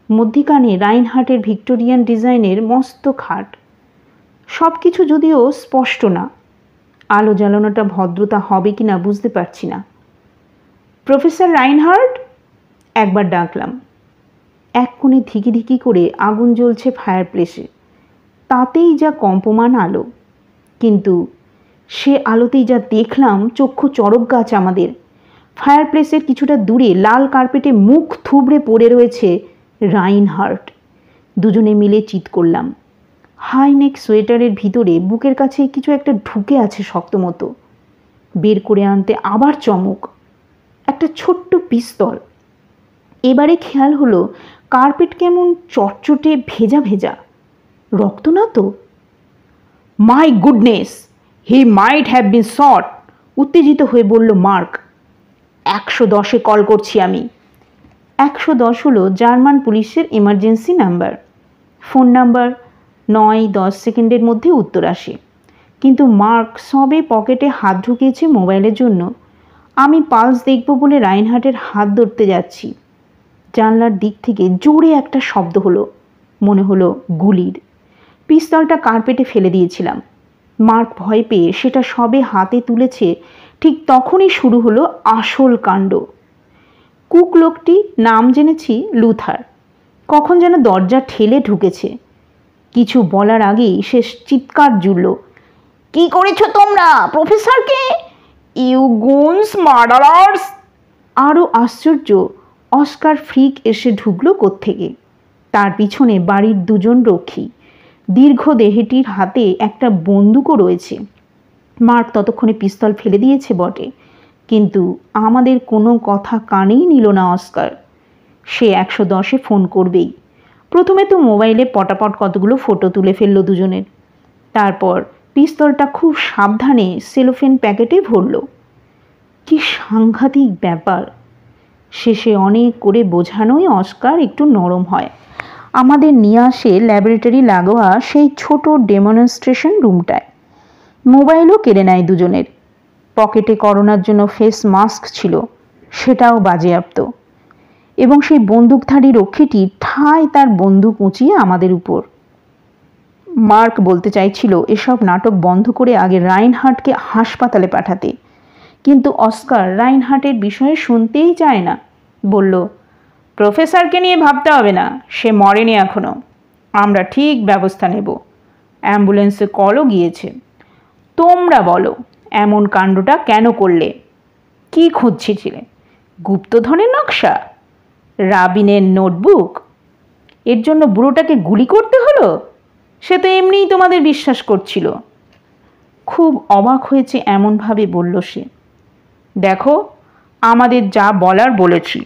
মধ্যিখানে রাইনহার্টের ভিক্টোরিয়ান ডিজাইনের মস্ত খাট। সব কিছু যদিও স্পষ্ট না, আলো জ্বালানোটা ভদ্রতা হবে কি না বুঝতে পারছি না। প্রফেসর রাইনহার্ট একবার ডাকলাম। এক কোণে ধিকি ধিকি করে আগুন জ্বলছে ফায়ার প্লেসে, তাতেই যা কম্পমান আলো, কিন্তু সে আলোতেই যা দেখলাম চক্ষু চড়ক গাছ আমাদের। ফায়ার প্লেসের কিছুটা দূরে লাল কার্পেটে মুখ থুবড়ে পড়ে রয়েছে রাইনহার্ট। দুজনে মিলে চিৎ করলাম। হাইনেক সোয়েটারের ভিতরে বুকের কাছে কিছু একটা ঢুকে আছে শক্ত মতো। বের করে আনতে আবার চমক, একটা ছোট্ট পিস্তল। এবারে খেয়াল হলো কার্পেট কেমন চটচটে ভেজা ভেজা, রক্ত না তো? My goodness, he might have been shot, উত্তেজিত হয়ে বলল মার্ক। 110-এ কল করছি আমি। 110 হলো জার্মান পুলিশের এমার্জেন্সি নাম্বার। ফোন নাম্বার 9-10 সেকেন্ডের মধ্যে উত্তর আসে, কিন্তু মার্ক সবে পকেটে হাত ঢুকিয়েছে মোবাইলের জন্য। আমি পালস দেখব বলে রাইনহার্টের হাত ধরতে যাচ্ছি। জানলার দিক থেকে জোরে একটা শব্দ হলো, মনে হলো গুলির। পিস্তলটা কার্পেটে ফেলে দিয়েছিলাম। মার্ক ভয় পেয়ে সেটা সবে হাতে তুলেছে, ঠিক তখনই শুরু হলো আসল কাণ্ড। কুক লোকটি নাম জেনেছি লুথার, কখন যেন দরজা ঠেলে ঢুকেছে। কিছু বলার আগেই সে চিৎকার জুড়ল, কি করেছো তোমরা প্রফেসরকে, ইউ গুনস মার্ডারার্স! আরও আশ্চর্য, অস্কার ফ্রিক এসে ঢুকলো কোত্থেকে। তার পিছনে বাড়ির দুজন রক্ষী। দীর্ঘ দেহটির হাতে একটা বন্দুকও রয়েছে। মার্ক ততক্ষণে পিস্তল ফেলে দিয়েছে বটে, কিন্তু আমাদের কোনো কথা কানেই নিল না অস্কার। সে 110-এ ফোন করবেই। প্রথমে তো মোবাইলে পটাপট কতগুলো ফটো তুলে ফেললো দুজনের, তারপর পিস্তলটা খুব সাবধানে সেলোফেন প্যাকেটে ভরল। কি সাংঘাতিক ব্যাপার! শেষে অনেক করে বোঝানোই অস্কার একটু নরম হয়। আমাদের নিয়ে আসে ল্যাবরেটরি লাগোয়া সেই ছোট ডেমনস্ট্রেশন রুমটায়। মোবাইলও কেড়ে নেয় দুজনের। পকেটে করোনার জন্য ফেস মাস্ক ছিল, সেটাও বাজেয়াপ্ত। এবং সেই বন্দুকধারী রক্ষীটি ঠায় তার বন্দুক উঁচিয়ে আমাদের উপর। মার্ক বলতে চাইছিল এসব নাটক বন্ধ করে আগে রাইনহার্টকে হাসপাতালে পাঠাতে, কিন্তু অস্কার রাইনহার্টের বিষয়ে শুনতেই চায় না। বলল, প্রফেসরকে নিয়ে ভাবতে হবে না, সে মরেনি এখনো, আমরা ঠিক ব্যবস্থা নেব। অ্যাম্বুলেন্সে কলও গিয়েছে। তোমরা বলো, এমন কাণ্ডটা কেন করলে? কি খুঁজছিলে? গুপ্তধনের নকশা? রাবিনের নোটবুক? এর জন্য বুড়োটাকে গুলি করতে হলো? সে তো এমনিই তোমাদের বিশ্বাস করছিল। খুব অবাক হয়েছে এমনভাবে বলল সে। দেখো, আমাদের যা বলার বলেছি,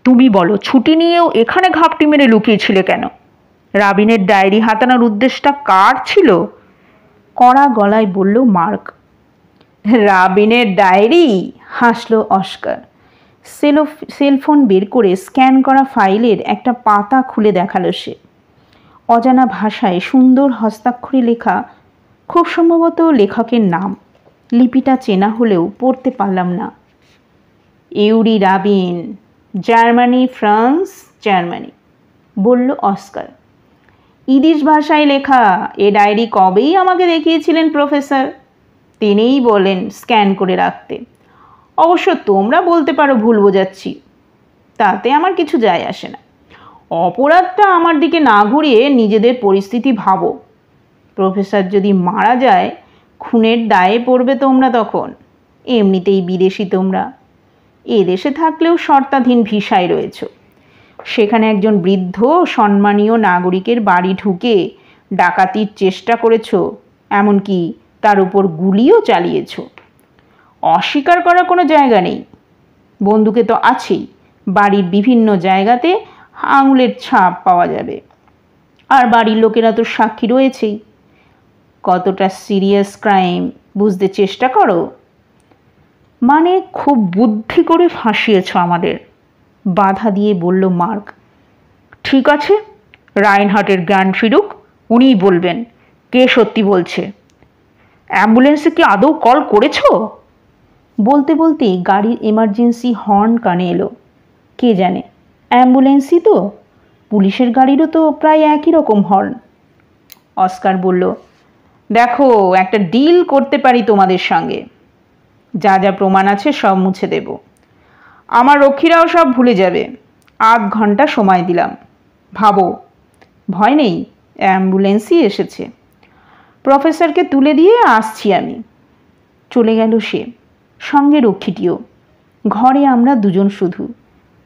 তুমি বলো ছুটি নিয়েও এখানে ঘাপটি মেরে লুকিয়েছিলে কেন? রাবিনের ডায়েরি হাতানোর উদ্দেশ্যটা কার ছিল? কড়া গলায় বলল মার্ক। রাবিনের ডায়েরি? হাসল অস্কার। সেলফোন বের করে স্ক্যান করা ফাইলের একটা পাতা খুলে দেখালো সে। অজানা ভাষায় সুন্দর হস্তাক্ষরে লেখা, খুব সম্ভবত লেখকের নাম। লিপিটা চেনা হলেও পড়তে পারলাম না। Yuri Rabin, Germany, France, Germany, বলল অস্কার। ইদিশ ভাষায় লেখা। এ ডায়েরি কবেই আমাকে দেখিয়েছিলেন প্রফেসর। তিনিই বলেন স্ক্যান করে রাখতে। অবশ্য তোমরা বলতে পারো ভুল বোঝাচ্ছি, তাতে আমার কিছু যায় আসে না। অপরাধটা আমার দিকে না ঘুরিয়ে নিজেদের পরিস্থিতি ভাবো। প্রফেসর যদি মারা যায়, খুনের দায়ে পড়বে তোমরা তখন। এমনিতেই বিদেশি তোমরা, এদেশে থাকলেও শর্তাধীন ভিসায় রয়েছ। সেখানে একজন বৃদ্ধ সম্মানীয় নাগরিকের বাড়ি ঢুকে ডাকাতির চেষ্টা করেছ, এমনকি তার উপর গুলিও চালিয়েছ। অস্বীকার করার কোনো জায়গা নেই। বন্দুকে তো আছেই, বাড়ির বিভিন্ন জায়গাতে আঙুলের ছাপ পাওয়া যাবে, আর বাড়ির লোকেরা তো সাক্ষী রয়েছেই। কতটা সিরিয়াস ক্রাইম বুঝতে চেষ্টা করো। মানে খুব বুদ্ধি করে ফাঁসিয়েছ আমাদের, বাধা দিয়ে বলল মার্ক। ঠিক আছে, রাইনহার্টের জ্ঞান ফিরুক, উনিই বলবেন কে সত্যি বলছে। অ্যাম্বুলেন্সে কি আদৌ কল করেছো? বলতে বলতে গাড়ির এমার্জেন্সি হর্ন কানে এলো। কে জানে, অ্যাম্বুলেন্সই তো, পুলিশের গাড়িরও তো প্রায় একই রকম হর্ন। অস্কার বলল, দেখো, একটা ডিল করতে পারি তোমাদের সঙ্গে। যা যা প্রমাণ আছে সব মুছে দেব। আমার রক্ষীরাও সব ভুলে যাবে। 8 ঘন্টা সময় দিলাম, ভাবো। ভয় নেই, অ্যাম্বুলেন্সই এসেছে। প্রফেসরকে তুলে দিয়ে আসছি আমি। চলে গেল সে, সঙ্গে রক্ষীটিও। ঘরে আমরা দুজন শুধু।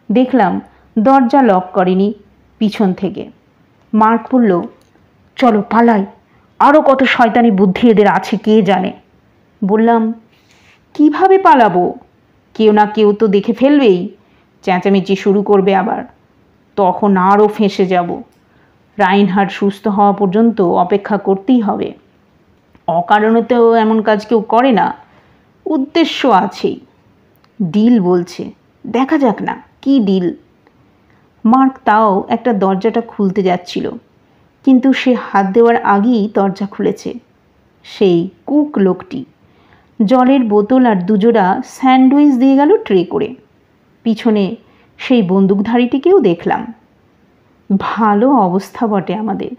দেখলাম দরজা লক করেনি পিছন থেকে। মার্ক বলল, চলো পালাই, আরও কত শয়তানি বুদ্ধি এদের আছে কে জানে। বললাম, কিভাবে পালাবো? কেউ না কেউ তো দেখে ফেলবেই, চেঁচামেচি শুরু করবে আবার। তখন আরও ফেঁসে যাব। রাইনহার্ট সুস্থ হওয়া পর্যন্ত অপেক্ষা করতেই হবে। অকারণে তো এমন কাজ কেউ করে না, উদ্দেশ্য আছেই। ডিল বলছে, দেখা যাক না কি ডিল। মার্ক তাও একটা দরজাটা খুলতে যাচ্ছিল, কিন্তু সে হাত দেওয়ার আগেই দরজা খুলেছে সেই কুক লোকটি। জলের বোতল আর দুজোড়া স্যান্ডউইচ দিয়ে গেল ট্রে করে। পিছনে সেই বন্দুকধারীটিকেও দেখলাম। ভালো অবস্থা বটে আমাদের।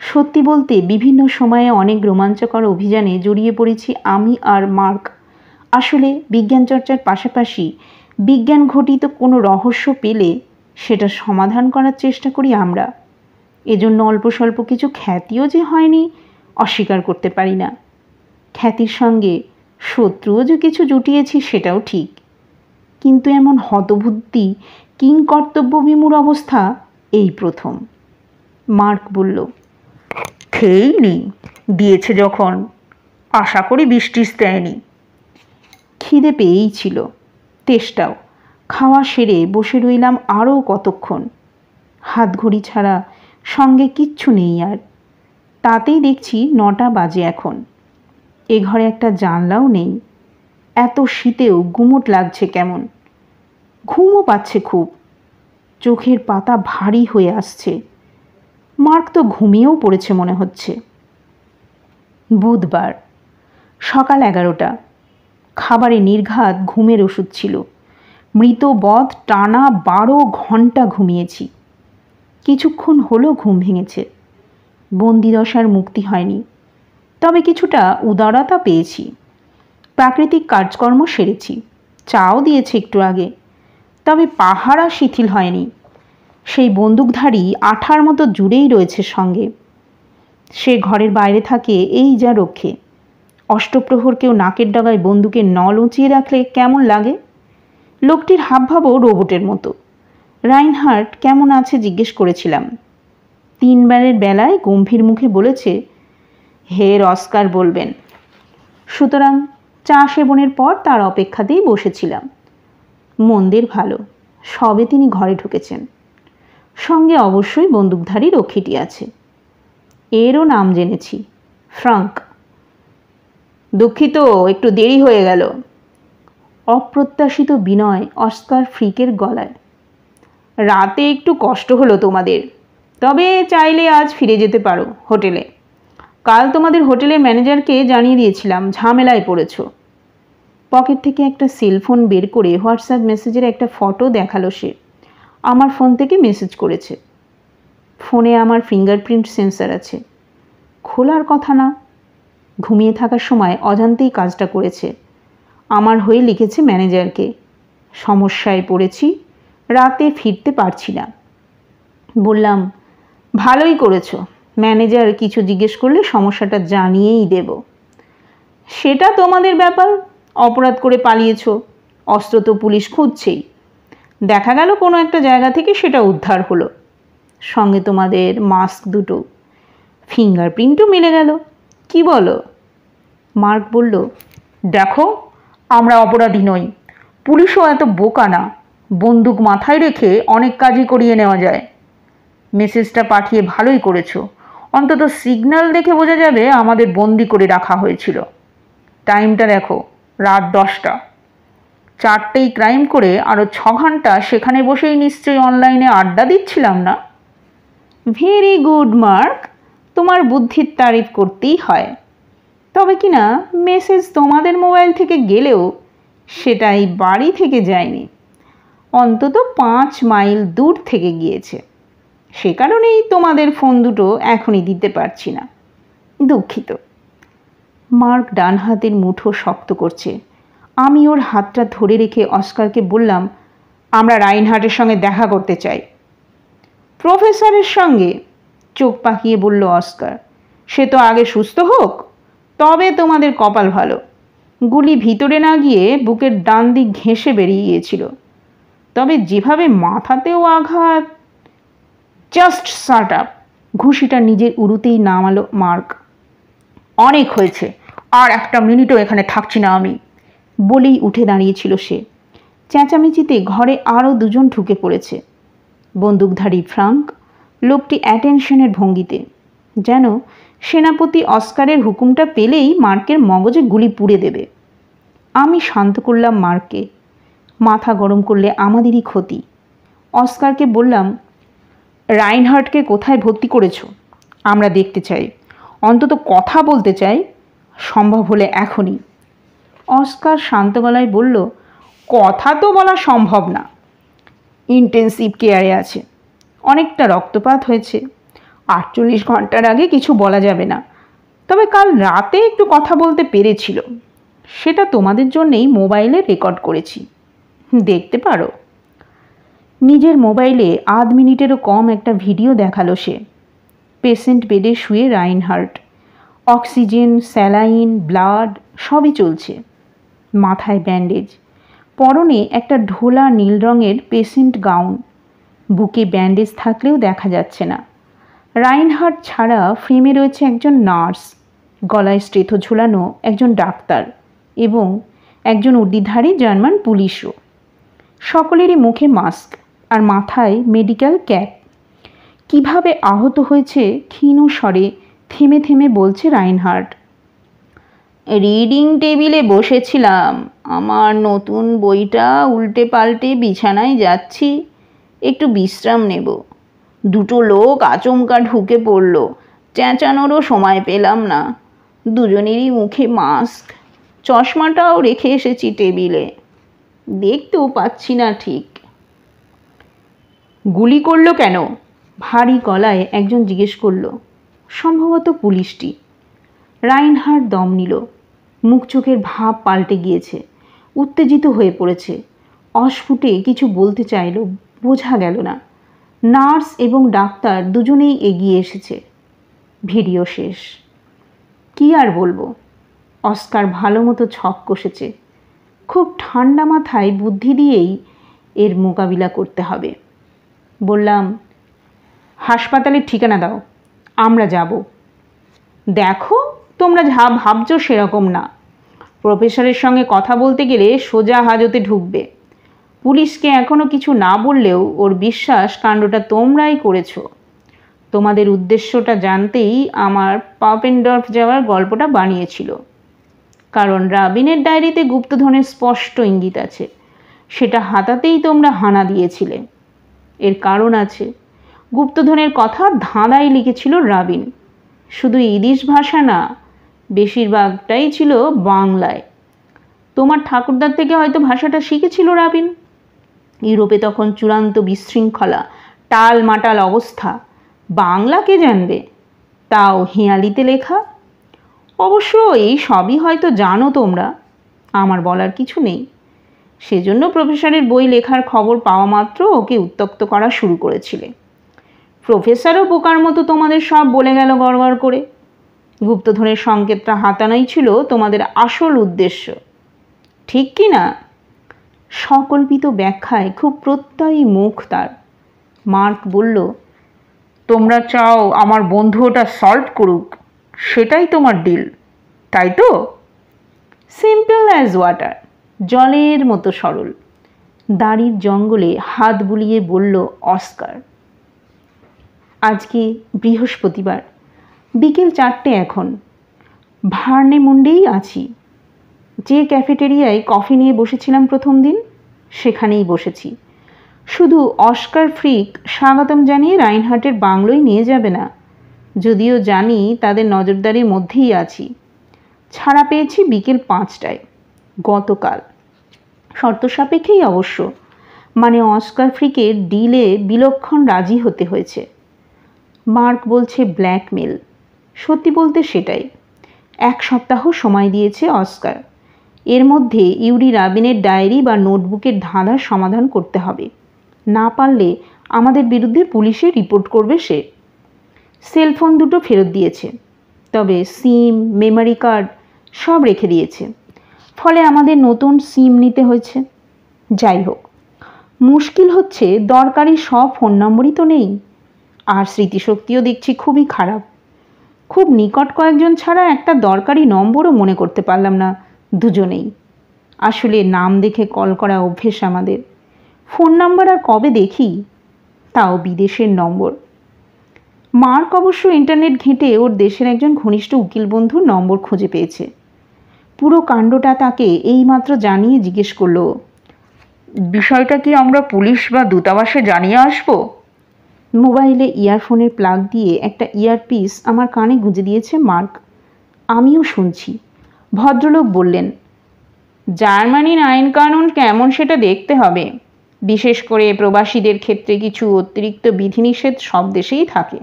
সত্যি বলতে বিভিন্ন সময়ে অনেক রোমাঞ্চকর অভিযানে জড়িয়ে পড়েছি আমি আর মার্ক। আসলে বিজ্ঞান চর্চার পাশাপাশি বিজ্ঞান ঘটিত কোনো রহস্য পেলে সেটা সমাধান করার চেষ্টা করি আমরা। এজন্য অল্প স্বল্প কিছু খ্যাতিও যে হয়নি অস্বীকার করতে পারি না। খ্যাতির সঙ্গে শত্রুও যে কিছু জুটিয়েছি সেটাও ঠিক, কিন্তু এমন হতবুদ্ধি কিংকর্তব্য বিমূঢ় অবস্থা এই প্রথম। মার্ক বলল, খেয়েই নেই, দিয়েছে যখন, আশা করি বৃষ্টিস দেয়নি। খিদে পেয়েই ছিল, তেষ্টাও। খাওয়া সেরে বসে রইলাম আরও কতক্ষণ। হাত ঘড়ি ছাড়া সঙ্গে কিচ্ছু নেই আর। তাতেই দেখছি 9টা বাজে এখন। এ ঘরে একটা জানলাও নেই। এত শীতেও গুমোট লাগছে কেমন। ঘুমও পাচ্ছে খুব। চোখের পাতা ভারী হয়ে আসছে। মার্ক তো ঘুমিয়েও পড়েছে মনে হচ্ছে। বুধবার, সকাল 11টা। খাবারে নির্ঘাত ঘুমের ওষুধ ছিল। মৃতবধ টানা 12 ঘন্টা ঘুমিয়েছি। কিছুক্ষণ হলো ঘুম ভেঙেছে। বন্দিদশার মুক্তি হয়নি, তবে কিছুটা উদারতা পেয়েছি। প্রাকৃতিক কাজকর্ম সেরেছি, চাও দিয়েছে একটু আগে, তবে পাহারা শিথিল হয়নি। সেই বন্দুকধারী আঠার মতো জুড়েই রয়েছে সঙ্গে। সে ঘরের বাইরে থাকে এই যা রক্ষে। অষ্টপ্রহর কেউ নাকের ডগায় বন্দুকের নল উঁচিয়ে রাখলে কেমন লাগে? লোকটির হাবভাবও রোবটের মতো। রাইনহার্ট কেমন আছে জিজ্ঞেস করেছিলাম। 3 বারের বেলায় গম্ভীর মুখে বলেছে, হের অস্কার বলবেন। সুতরাং চা সেবনের পর তার অপেক্ষাতেই বসেছিলাম। মন্দের ভালো, সবে তিনি ঘরে ঢুকেছেন। সঙ্গে অবশ্যই বন্দুকধারী রক্ষীটি আছে। এরও নাম জেনেছি, ফ্রাঙ্ক। দুঃখিত, একটু দেরি হয়ে গেল। অপ্রত্যাশিত বিনয় অস্কার ফ্রিকের গলায়। রাতে একটু কষ্ট হলো তোমাদের, তবে চাইলে আজ ফিরে যেতে পারো হোটেলে। কাল তোমাদের হোটেলের ম্যানেজারকে জানিয়ে দিয়েছিলাম ঝামেলায় পড়েছো। পকেট থেকে একটা সেলফোন বের করে হোয়াটসঅ্যাপ মেসেজের একটা ফটো দেখালো সে। আমার ফোন থেকে মেসেজ করেছে। ফোনে আমার ফিঙ্গারপ্রিন্ট সেন্সর আছে। খোলার কথা না, ঘুমিয়ে থাকার সময় অজান্তেই কাজটা করেছে। আমার হয়ে লিখেছে ম্যানেজারকে, সমস্যায় পড়েছি, রাতে ফিরতে পারছি না। বললাম, ভালোই করেছো, ম্যানেজার কিছু জিজ্ঞেস করলে সমস্যাটা জানিয়েই দেব। সেটা তোমাদের ব্যাপার, অপরাধ করে পালিয়েছো, অস্ত্র তো পুলিশ খুঁজছেই। দেখা গেল কোনো একটা জায়গা থেকে সেটা উদ্ধার হলো, সঙ্গে তোমাদের মাস্ক দুটো, ফিঙ্গারপ্রিন্টও মিলে গেল। কি বলো? মার্ক বলল, দেখো, আমরা অপরাধী নই, পুলিশও এত বোকা না, বন্দুক মাথায় রেখে অনেক কাজই করিয়ে নেওয়া যায়। মেসেজটা পাঠিয়ে ভালোই করেছো, অন্তত সিগন্যাল দেখে বোঝা যাবে আমাদের বন্দি করে রাখা হয়েছিল। টাইমটা দেখো, রাত 10টা। 4টেই ক্রাইম করে আরও 6 ঘন্টা সেখানে বসেই নিশ্চয়ই অনলাইনে আড্ডা দিচ্ছিলাম না? ভেরি গুড মার্ক, তোমার বুদ্ধির তারিফ করতেই হয়। তবে কি না, মেসেজ তোমাদের মোবাইল থেকে গেলেও সেটাই বাড়ি থেকে যায়নি, অন্তত 5 মাইল দূর থেকে গিয়েছে। সে কারণেই তোমাদের ফোন দুটো এখনই দিতে পারছি না, দুঃখিত। মার্ক ডান হাতের মুঠো শক্ত করছে। আমি ওর হাতটা ধরে রেখে অস্কারকে বললাম, আমরা রাইনহার্টের সঙ্গে দেখা করতে চাই। প্রফেসরের সঙ্গে? চোখ পাকিয়ে বলল অস্কার। সে তো আগে সুস্থ হোক, তবে তোমাদের কপাল ভালো, গুলি ভিতরে না গিয়ে বুকের ডান দিক ঘেঁষে বেরিয়ে গিয়েছিল। তবে যেভাবে মাথাতেও আঘাত। জাস্ট শাট আপ, ঘুষিটা নিজের উরুতেই নামালো মার্ক। অনেক হয়েছে, আর একটা মিনিটও এখানে থাকছি না আমি, বলেই উঠে দাঁড়িয়েছিল সে। চেঁচামেচিতে ঘরে আরও 2 জন ঢুকে পড়েছে। বন্দুকধারী ফ্রাঙ্ক, লোকটি অ্যাটেনশনের ভঙ্গিতে, যেন সেনাপতি অস্কারের হুকুমটা পেলেই মার্কের মগজে গুলি পুড়ে দেবে। আমি শান্ত করলাম মার্ককে, মাথা গরম করলে আমাদেরই ক্ষতি। অস্কারকে বললাম, রাইনহার্টকে কোথায় ভর্তি করেছো? আমরা দেখতে চাই, অন্তত কথা বলতে চাই, সম্ভব হলে এখনই। অস্কার শান্ত গলায় বলল, কথা তো বলা সম্ভব না, ইন্টেন্সিভ কেয়ারে আছে, অনেকটা রক্তপাত হয়েছে, 48 ঘন্টার আগে কিছু বলা যাবে না, তবে কাল রাতে একটু কথা বলতে পেরেছিল, সেটা তোমাদের জন্যেই মোবাইলে রেকর্ড করেছি, দেখতে পারো। নিজের মোবাইলে আধ মিনিটেরও কম একটা ভিডিও দেখালো সে। পেশেন্ট বেডে শুয়ে রাইনহার্ট, অক্সিজেন, স্যালাইন, ব্লাড সবই চলছে। মাথায় ব্যান্ডেজ, পরনে একটা ঢোলা নীল রঙের পেশেন্ট গাউন, বুকে ব্যান্ডেজ থাকলেও দেখা যাচ্ছে না। রাইনহার্ট ছাড়া ফ্রেমে রয়েছে একজন নার্স, গলায় স্টেথো ঝোলানো একজন ডাক্তার এবং একজন উর্দিধারী জার্মান পুলিশও। সকলেরই মুখে মাস্ক আর মাথায় মেডিকেল ক্যাপ। কিভাবে আহত হয়েছে ক্ষীণ স্বরে থেমে থেমে বলছে রাইনহার্ট, রিডিং টেবিলে বসেছিলাম, আমার নতুন বইটা উল্টে পাল্টে বিছানায় যাচ্ছি, একটু বিশ্রাম নেব, 2 লোক আচমকা ঢুকে পড়ল, চেঁচানোরও সময় পেলাম না, দুজনেরই মুখে মাস্ক, চশমাটাও রেখে এসেছি টেবিলে, দেখতেও পাচ্ছি না ঠিক। গুলি করলো কেন? ভারী গলায় একজন জিজ্ঞেস করল, সম্ভবত পুলিশটি। রাইনহার্ট দম নিল, মুখ চোখের ভাব পাল্টে গিয়েছে, উত্তেজিত হয়ে পড়েছে। অস্ফুটে কিছু বলতে চাইল, বোঝা গেল না। নার্স এবং ডাক্তার দুজনেই এগিয়ে এসেছে। ভিডিও শেষ। কি আর বলবো, অস্কার ভালো মতো ছক কষেছে। খুব ঠান্ডা মাথায় বুদ্ধি দিয়েই এর মোকাবিলা করতে হবে। বললাম, হাসপাতালের ঠিকানা দাও, আমরা যাব। দেখো, তোমরা যা ভাবছো সেরকম না, প্রফেসরের সঙ্গে কথা বলতে গেলে সোজা হাজতে ঢুকবে, পুলিশকে এখনো কিছু না বললেও ওর বিশ্বাস কাণ্ডটা তোমরাই করেছো। তোমাদের উদ্দেশ্যটা জানতেই আমার পাপেনডর্ফ যাওয়ার গল্পটা বানিয়েছিল। কারণ রাবিনের ডায়েরিতে গুপ্তধনের স্পষ্ট ইঙ্গিত আছে। সেটা হাতাতেই তোমরা হানা দিয়েছিলে। এর কারণ আছে। গুপ্তধনের কথা ধাঁধায় লিখেছিল রাবিন। শুধু ইদিশ ভাষা না, বেশিরভাগটাই ছিল বাংলায়। তোমার ঠাকুরদার থেকে হয়তো ভাষাটা শিখেছিল রাবিন। ইউরোপে তখন চূড়ান্ত বিশৃঙ্খলা, টাল মাটাল অবস্থা। বাংলা কে জানবে, তাও হেঁয়ালিতে লেখা। অবশ্য এই সবই হয়তো জানো তোমরা, আমার বলার কিছু নেই। সেজন্য প্রফেসরের বই লেখার খবর পাওয়া মাত্র ওকে উত্ত্যক্ত করা শুরু করেছিলে। প্রফেসরও বোকার মতো তোমাদের সব বলে গেল গড়গড় করে। গুপ্তধনের সংকেতটা হাতানোই ছিল তোমাদের আসল উদ্দেশ্য, ঠিক কি না? সকল্পিত ব্যাখ্যায় খুব প্রত্যয়ী মুখ তার। মার্ক বলল, তোমরা চাও আমার বন্ধু ওটা সলভ করুক, সেটাই তোমার ডিল, তাই তো? সিম্পল অ্যাজ ওয়াটার, জলের মতো সরল। দাড়ির জঙ্গলে হাত বুলিয়ে বলল অস্কার। আজকে বৃহস্পতিবার, বিকেল 4টে এখন। ভার্নে মুন্ডেই আছি। যে ক্যাফেটেরিয়ায় কফি নিয়ে বসেছিলাম প্রথম দিন, সেখানেই বসেছি। শুধু অস্কার ফ্রিক স্বাগতম জানিয়ে রাইনহার্টের বাংলোয় নিয়ে যাবে না, যদিও জানি তাদের নজরদারির মধ্যেই আছি। ছাড়া পেয়েছি বিকেল 5টায়, গতকাল। শর্ত সাপেক্ষেই অবশ্য, মানে অস্কার ফ্রিকের ডিলে বিলক্ষণ রাজি হতে হয়েছে। মার্ক বলছে ব্ল্যাকমেল, সত্যি বলতে সেটাই। 1 সপ্তাহ সময় দিয়েছে অস্কার। এর মধ্যে ইউরি রাবিনের ডায়েরি বা নোটবুকের ধাঁধার সমাধান করতে হবে। না পারলে আমাদের বিরুদ্ধে পুলিশে রিপোর্ট করবে সে। সেলফোন দুটো ফেরত দিয়েছে, তবে সিম, মেমোরি কার্ড সব রেখে দিয়েছে। ফলে আমাদের নতুন সিম নিতে হয়েছে। যাই হোক, মুশকিল হচ্ছে দরকারি সব ফোন নম্বরই তো নেই। আর স্মৃতিশক্তিও দেখছি খুবই খারাপ। খুব নিকট কয়েকজন ছাড়া একটা দরকারি নম্বরও মনে করতে পারলাম না দুজনেই। আসলে নাম দেখে কল করা অভ্যেস আমাদের। ফোন নাম্বার আর কবে দেখি, তাও বিদেশের নম্বর। মার্ক অবশ্য ইন্টারনেট ঘেঁটে ওর দেশের একজন ঘনিষ্ঠ উকিল বন্ধুর নম্বর খুঁজে পেয়েছে। পুরো কাণ্ডটা তাকে এইমাত্র জানিয়ে জিজ্ঞেস করলো, বিষয়টা কি আমরা পুলিশ বা দূতাবাসে জানিয়ে আসবো? মোবাইলে ইয়ারফোনের প্লাগ দিয়ে একটা ইয়ারপিস আমার কানে গুঁজে দিয়েছে মার্ক। আমিও শুনছি। ভদ্রলোক বললেন, জার্মানির আইনকানুন কেমন সেটা দেখতে হবে। বিশেষ করে প্রবাসীদের ক্ষেত্রে কিছু অতিরিক্ত বিধিনিষেধ সব দেশেই থাকে।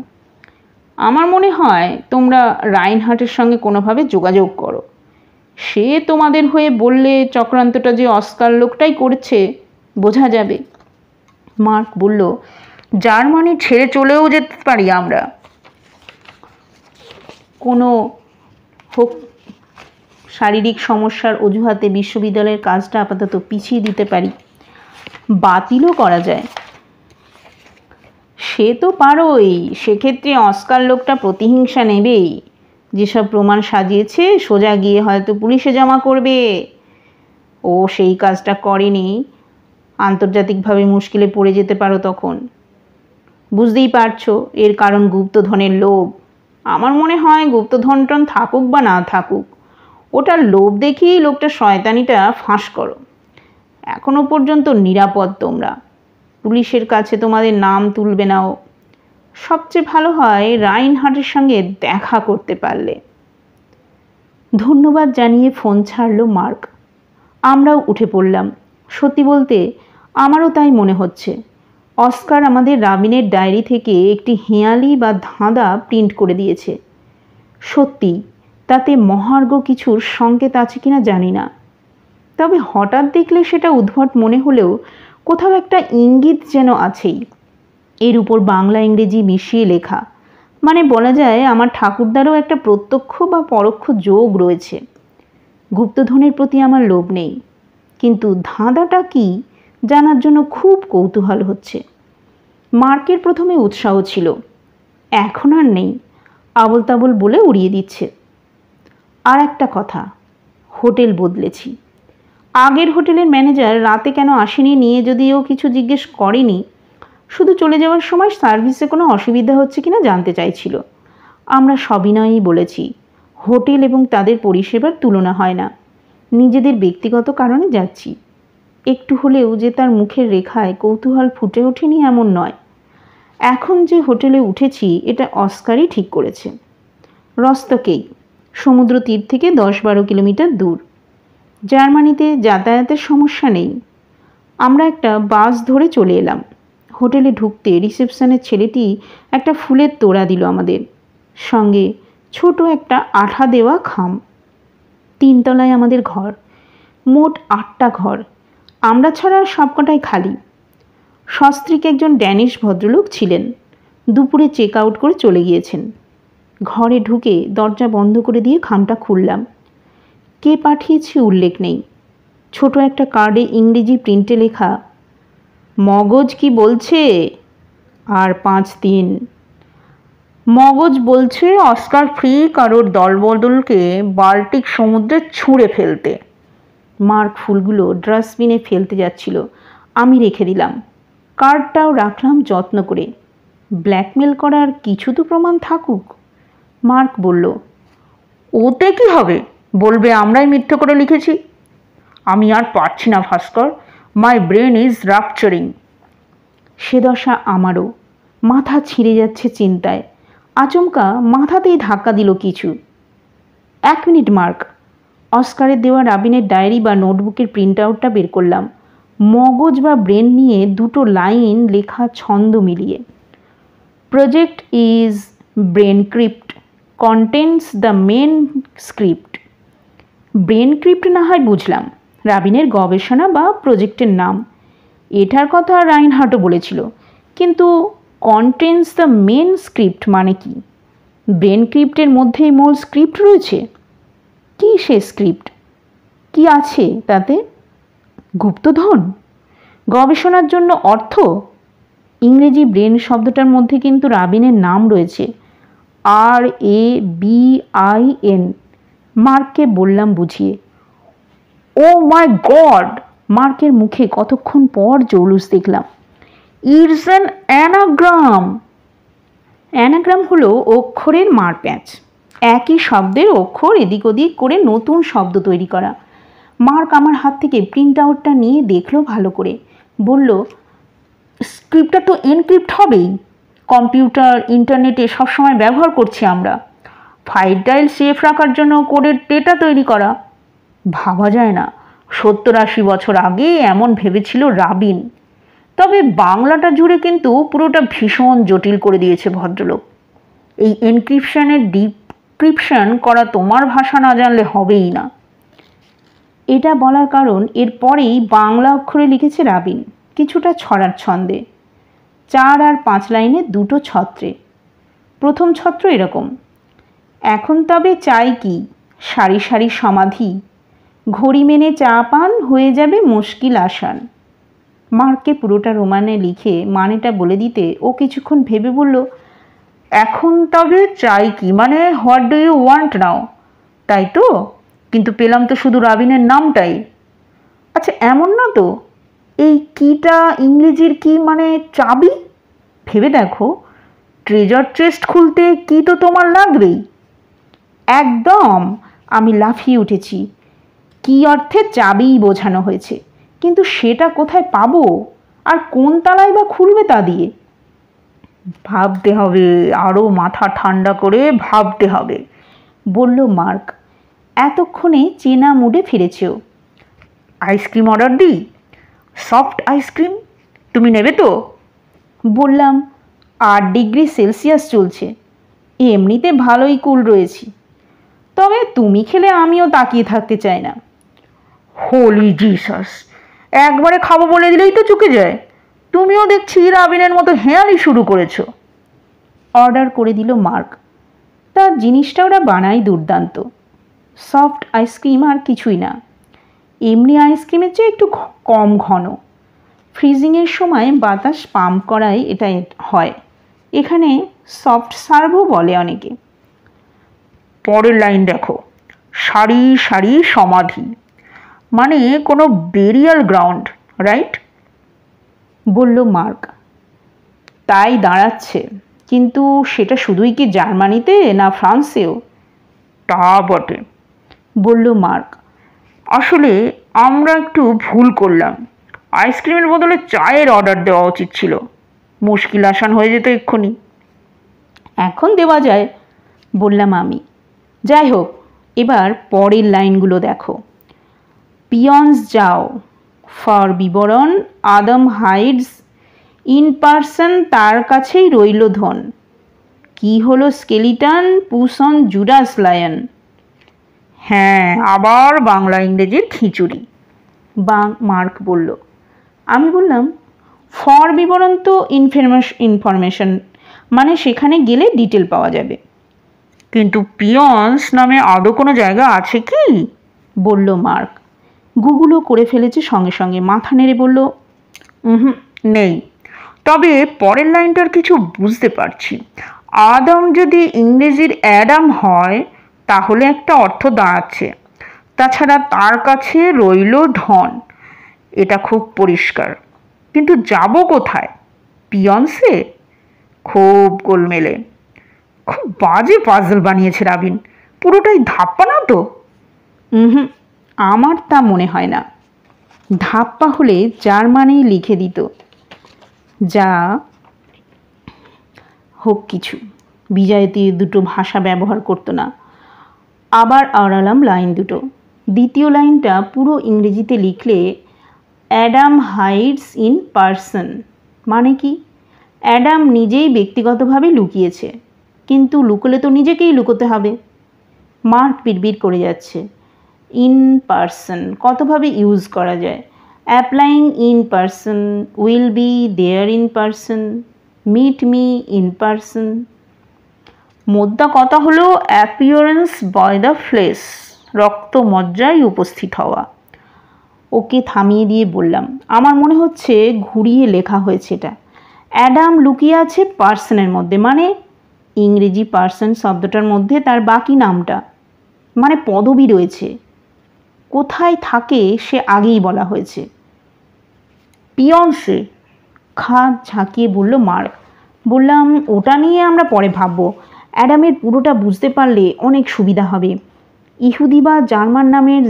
আমার মনে হয় তোমরা রাইনহার্টের সঙ্গে কোনোভাবে যোগাযোগ করো। সে তোমাদের হয়ে বললে চক্রান্তটা যে অস্কার লোকটাই করছে বোঝা যাবে। মার্ক বলল, জার্মানি ছেড়ে চলেও যেতে পারি আমরা। কোনো হোক শারীরিক সমস্যার অজুহাতে বিশ্ববিদ্যালয়ের কাজটা আপাতত পিছিয়ে দিতে পারি, বাতিলও করা যায়। সে তো পারোই। সেক্ষেত্রে অস্কার লোকটা প্রতিহিংসা নেবেই। যেসব প্রমাণ সাজিয়েছে সোজা গিয়ে হয়তো পুলিশে জমা করবে। ও সেই কাজটা করেনি, আন্তর্জাতিকভাবে মুশকিলে পড়ে যেতে পারো তখন। বুঝতেই পারছো এর কারণ গুপ্তধনের লোভ। আমার মনে হয় গুপ্তধনটন থাকুক বা না থাকুক, ওটার লোভ দেখেই লোকটা শয়তানিটা ফাঁস করো। এখনো পর্যন্ত নিরাপদ তোমরা। পুলিশের কাছে তোমাদের নাম তুলবে না ও। সবচেয়ে ভালো হয় রাইনহার্টের সঙ্গে দেখা করতে পারলে। ধন্যবাদ জানিয়ে ফোন ছাড়ল মার্ক। আমরাও উঠে পড়লাম। সত্যি বলতে আমারও তাই মনে হচ্ছে। অস্কার আমাদের রাবিনের ডায়েরি থেকে একটি হেঁয়ালি বা ধাঁধা প্রিন্ট করে দিয়েছে। সত্যি তাতে মহার্ঘ কিছুর সংকেত আছে কিনা জানি না, তবে হঠাৎ দেখলে সেটা উদ্ভট মনে হলেও কোথাও একটা ইঙ্গিত যেন আছেই। এর উপর বাংলা ইংরেজি মিশিয়ে লেখা, মানে বলা যায় আমার ঠাকুরদারও একটা প্রত্যক্ষ বা পরোক্ষ যোগ রয়েছে। গুপ্তধনের প্রতি আমার লোভ নেই, কিন্তু ধাঁধাটা কি জানার জন্য খুব কৌতূহল হচ্ছে। মার্কের প্রথমে উৎসাহ ছিল, এখন আর নেই। আবল তাবল বলে উড়িয়ে দিচ্ছে। আর একটা কথা, হোটেল বদলেছি। আগের হোটেলের ম্যানেজার রাতে কেন আসেনি নিয়ে যদিও কিছু জিজ্ঞেস করেনি, শুধু চলে যাওয়ার সময় সার্ভিসে কোনো অসুবিধা হচ্ছে কিনা জানতে চাইছিল। আমরা সবিনয়েই বলেছি হোটেল এবং তাদের পরিষেবার তুলনা হয় না, নিজেদের ব্যক্তিগত কারণে যাচ্ছি। একটু হলেও যে তার মুখের রেখায় কৌতূহল ফুটে ওঠেনি এমন নয়। এখন যে হোটেলে উঠেছি এটা অস্কারই ঠিক করেছে। রস্তকেই, সমুদ্র তীর থেকে 10-12 কিলোমিটার দূর। জার্মানিতে যাতায়াতের সমস্যা নেই। আমরা একটা বাস ধরে চলে এলাম। হোটেলে ঢুকতে রিসেপশনের ছেলেটি একটা ফুলের তোড়া দিল আমাদের, সঙ্গে ছোট একটা আঠা দেওয়া খাম। 3 তলায় আমাদের ঘর, মোট 8টা ঘর, আমরা ছাড়া সবকটাই খালি। সস্ত্রীক একজন ড্যানিশ ভদ্রলোক ছিলেন, দুপুরে চেক আউট করে চলে গিয়েছেন। ঘরে ঢুকে দরজা বন্ধ করে দিয়ে খামটা খুললাম। কে পাঠিয়েছে উল্লেখ নেই। ছোট একটা কার্ডে ইংরেজি প্রিন্টে লেখা, মগজ কি বলছে? আর 5-3। মগজ বলছে অস্কার ফ্রি কারোর দলবদলকে বাল্টিক সমুদ্রে ছুঁড়ে ফেলতে। মার্ক ফুলগুলো ডাস্টবিনে ফেলতে যাচ্ছিল, আমি রেখে দিলাম। কার্ডটাও রাখলাম যত্ন করে। ব্ল্যাকমেল করার কিছু তো প্রমাণ থাকুক। মার্ক বলল, ওতে কি হবে? বলবে আমরাই মিথ্যে করে লিখেছি। আমি আর পারছি না ভাস্কর, মাই ব্রেন ইজ রাপচারিং। সে দশা আমারও, মাথা ছিঁড়ে যাচ্ছে চিন্তায়। আচমকা মাথাতেই ধাক্কা দিল কিছু। 1 মিনিট মার্ক। অস্কারের দেওয়া রাবিনের ডায়েরি বা নোটবুকের প্রিন্ট আউটটা বের করলাম। মগজ বা ব্রেন নিয়ে 2টো লাইন লেখা ছন্দ মিলিয়ে, project is brain crypt, contents the main script. Brain crypt না হয় বুঝলাম, রাবিনের গবেষণা বা প্রজেক্টের নাম। এটার কথা রাইনহার্টও বলেছিল, কিন্তু কন্টেন্টস দ্য মেন স্ক্রিপ্ট মানে কি? ব্রেন ক্রিপ্টের মধ্যেই মূল স্ক্রিপ্ট রয়েছে? কি সে স্ক্রিপ্ট? কি আছে তাতে? গুপ্তধন? গবেষণার জন্য অর্থ? ইংরেজি ব্রেন শব্দটার মধ্যে কিন্তু রাবিনের নাম রয়েছে, RABIN। মার্ককে বললাম বুঝিয়ে। ও মাই গড! মার্কের মুখে কতক্ষণ পর জৌলুস দেখলাম। It's an anagram. অ্যানাগ্রাম হলো অক্ষরের মারপ্যাঁচ, একই শব্দের অক্ষর এদিক ওদিক করে নতুন শব্দ তৈরি করা। মার্ক আমার হাত থেকে প্রিন্ট আউটটা নিয়ে দেখলো ভালো করে, বলল, স্ক্রিপ্টটা তো এনক্রিপ্ট হবেই। কম্পিউটার, ইন্টারনেটে সবসময় ব্যবহার করছি আমরা। ফাইল সেফ রাখার জন্য কোডের ডেটা তৈরি করা। ভাবা যায় না 70-80 বছর আগে এমন ভেবেছিল রাবিন। তবে বাংলাটা জুড়ে কিন্তু পুরোটা ভীষণ জটিল করে দিয়েছে ভদ্রলোক। এই এনক্রিপশনের ডিক্রিপশন করা তোমার ভাষা না জানলে হবেই না। এটা বলার কারণ এরপরেই বাংলা অক্ষরে লিখেছে রাবিন, কিছুটা ছড়ার ছন্দে, 4 আর 5 লাইনে 2টো ছত্রে। প্রথম ছত্র এরকম, এখন তবে চাই কি, সারি সারি সমাধি, ঘড়ি মেনে চা পান হয়ে যাবে মুশকিল আসান। মার্ককে পুরোটা রোমানে লিখে মানেটা বলে দিতে ও কিছুক্ষণ ভেবে বলল, এখন তবে চাই কি মানে হোয়াট ডু ইউ ওয়ান্ট নাও? তাই তো, কিন্তু পেলাম তো শুধু রাবিনের নামটাই। আচ্ছা এমন না তো, এই কিটা ইংরেজির কি মানে চাবি? ভেবে দেখো, ট্রেজার চেস্ট খুলতে কি তো তোমার লাগবেই। একদম, আমি লাফিয়ে উঠেছি। কি অর্থে চাবিই বোঝানো হয়েছে, কিন্তু সেটা কোথায় পাবো আর কোন তালায় বা খুলবে তা দিয়ে? ভাবতে হবে, আরও মাথা ঠান্ডা করে ভাবতে হবে, বলল মার্ক। এতক্ষণে চেনা মুডে ফিরেছেও। আইসক্রিম অর্ডার দিই? সফট আইসক্রিম তুমি নেবে তো? বললাম, 8 ডিগ্রি সেলসিয়াস চলছে, এমনিতে ভালোই কুল রয়েছি, তবে তুমি খেলে আমিও তাকিয়ে থাকতে চাই না। হোলি জিসাস, একবারে খাবো বলে দিলেই তো চুকে যায়। তুমিও দেখছি রাবিনের মতো হেঁয়ালি শুরু করেছো। অর্ডার করে দিল মার্ক। তার জিনিসটা ওরা বানায় দুর্দান্ত। সফট আইসক্রিম আর কিছুই না, এমনি আইসক্রিমের চেয়ে একটু কম ঘন। ফ্রিজিংয়ের সময় বাতাস পাম্প করায় এটা হয়। এখানে সফট সার্ভও বলে অনেকে। পরের লাইন দেখো, সারি সারি সমাধি। মানে কোনো বেরিয়াল গ্রাউন্ড, রাইট? বলল মার্ক। তাই দাঁড়াচ্ছে, কিন্তু সেটা শুধুই কি জার্মানিতে, না ফ্রান্সেও? তা বটে, বলল মার্ক। আসলে আমরা একটু ভুল করলাম। আইসক্রিমের বদলে চায়ের অর্ডার দেওয়া উচিত ছিল। মুশকিল আসান হয়ে যেত এক্ষুনি। এখন দেওয়া যায়, বললাম আমি। যাই হোক, এবার পরের লাইনগুলো দেখো। পিয়ন্স যাও, ফর বিবরণ আদম হাইডস ইন পার্সন, তার কাছেই রইল ধন। কি হলো স্কেলিটন, পুসন জুডাস লায়ন। হ্যাঁ, আবার বাংলা ইংরেজির খিচুড়ি, মার্ক বলল। আমি বললাম, ফর বিবরণ তো ইনফরমেশন, মানে সেখানে গেলে ডিটেল পাওয়া যাবে। কিন্তু পিয়ন্স নামে আদৌ কোনো জায়গা আছে কি? বলল মার্ক। গুগলও করে ফেলেছে সঙ্গে সঙ্গে, মাথা নেড়ে বলল, নেই। তবে পরের লাইনটার কিছু বুঝতে পারছি। আদম যদি ইংরেজির অ্যাডাম হয় তাহলে একটা অর্থ দাঁড়াচ্ছে। তাছাড়া তার কাছে রইল ধন, এটা খুব পরিষ্কার। কিন্তু যাব কোথায়? পিয়ন্সে? খুব গোলমেলে। খুব বাজে পাজল বানিয়েছে রাবিন। পুরোটাই ধাপ্পা না তো? আমার তা মনে হয় না। ধাপ্পা হলে জার্মানেই লিখে দিত। যা হোক কিছু, বিজয়তী দুটো ভাষা ব্যবহার করতো না। আবার আওড়ালাম লাইন দুটো। দ্বিতীয় লাইনটা পুরো ইংরেজিতে লিখলে, অ্যাডাম হাইডস ইন পার্সন, মানে কি? অ্যাডাম নিজেই ব্যক্তিগতভাবে লুকিয়েছে, কিন্তু লুকোলে তো নিজেকেই লুকোতে হবে। মার্ক বিড়বিড় করে যাচ্ছে। ইন পার্সন কতভাবে ইউজ করা যায়? Applying in person, will be there in person, meet me in person. মোদ্দা কথা হলো অ্যাপিয়ারেন্স বাই দ্য ফ্লেশ, রক্ত মজ্জায় উপস্থিত হওয়া। ওকে থামিয়ে দিয়ে বললাম, আমার মনে হচ্ছে ঘুরিয়ে লেখা হয়েছে এটা। অ্যাডাম লুকিয়ে আছে পার্সনের মধ্যে, মানে ইংরেজি পার্সন শব্দটার মধ্যে তার বাকি নামটা, মানে পদবি রয়েছে। কোথায় থাকে সে আগেই বলা হয়েছে। পিয়ন্সে, খাট ঝাঁকিয়ে বলল মার্ক। বললাম, ওটা নিয়ে আমরা পরে ভাববো। অ্যাডামের পুরোটা বুঝতে পারলে অনেক সুবিধা হবে। ইহুদি বা জার্মান নামের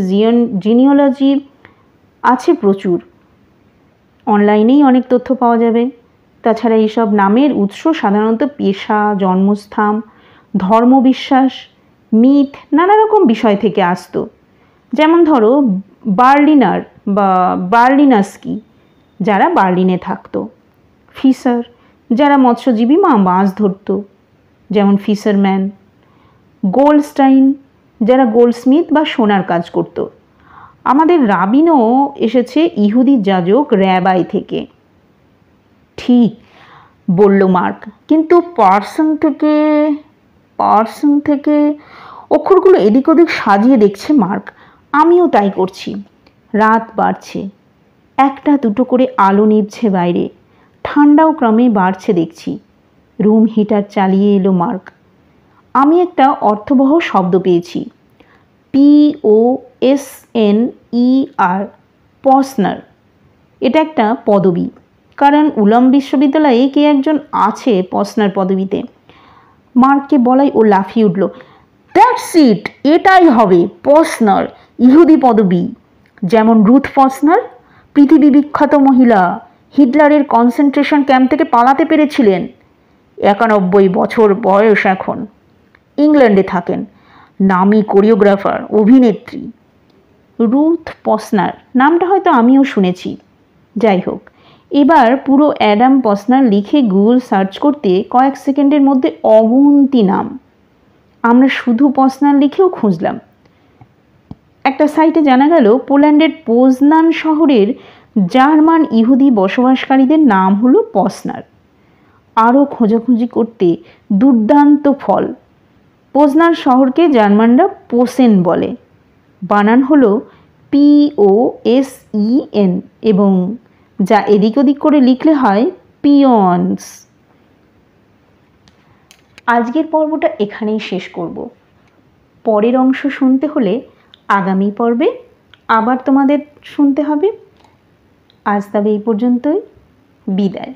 জিনিওলজি আছে প্রচুর, অনলাইনেই অনেক তথ্য পাওয়া যাবে। তাছাড়া এইসব নামের উৎস সাধারণত পেশা, জন্মস্থান, ধর্মবিশ্বাস, মিথ, নানা রকম বিষয় থেকে আসতো। যেমন ধরো বার্লিনার বা বার্লিনাস্কি, যারা বার্লিনে থাকতো। ফিশার, যারা মৎস্যজীবী মাছ ধরত, যেমন ফিশারম্যান। গোল্ডস্টাইন, যারা গোল্ডস্মিথ বা সোনার কাজ করত। আমাদের রাবিনও এসেছে ইহুদি যাজক র্যাবাই থেকে। ঠিক বলল মার্ক, কিন্তু পার্সন থেকে অক্ষরগুলো এদিক ওদিক সাজিয়ে দেখছে মার্ক। আমিও তাই করছি। রাত বাড়ছে, একটা দুটো করে আলো নিভছে বাইরে, ঠান্ডাও ক্রমে বাড়ছে দেখছি। রুম হিটার চালিয়ে এলো মার্ক। আমি একটা অর্থবহ শব্দ পেয়েছি, POSNER, পসনার। এটা একটা পদবি, কারণ উলম বিশ্ববিদ্যালয়ে কে একজন আছে পসনার পদবিতে। মার্ককে বলাই ও লাফিয়ে উঠল, দ্যাটস ইট, এটাই হবে পসনার, ইহুদি পদবি। যেমন রুথ পসনার, পৃথিবী বিখ্যাত মহিলা, হিটলারের কনসেন্ট্রেশন ক্যাম্প থেকে পালাতে পেরেছিলেন। 91 বছর বয়স এখন, ইংল্যান্ডে থাকেন, নামী কোরিওগ্রাফার, অভিনেত্রী। রুথ পসনার নামটা হয়তো আমিও শুনেছি। যাই হোক, এবার পুরো অ্যাডাম পসনার লিখে গুগল সার্চ করতে কয়েক সেকেন্ডের মধ্যে অগুন্তি নাম। আমরা শুধু পসনার লিখেও খুঁজলাম। একটা সাইটে জানা গেল পোল্যান্ডের পোজনান শহরের জার্মান ইহুদি বসবাসকারীদের নাম হলো পসনার। আরও খোঁজাখুঁজি করতে দুর্দান্ত ফল। পোজনার শহরকে জার্মানরা পোসেন বলে, বানান হলো POSEN, এবং যা এদিক ওদিক করে লিখলে হয় পিয়ন্স। আজকের পর্বটা এখানেই শেষ করব। পরের অংশ শুনতে হলে আগামী পর্বে আবার তোমাদের শুনতে হবে। আজ তবে এই পর্যন্তই, বিদায়।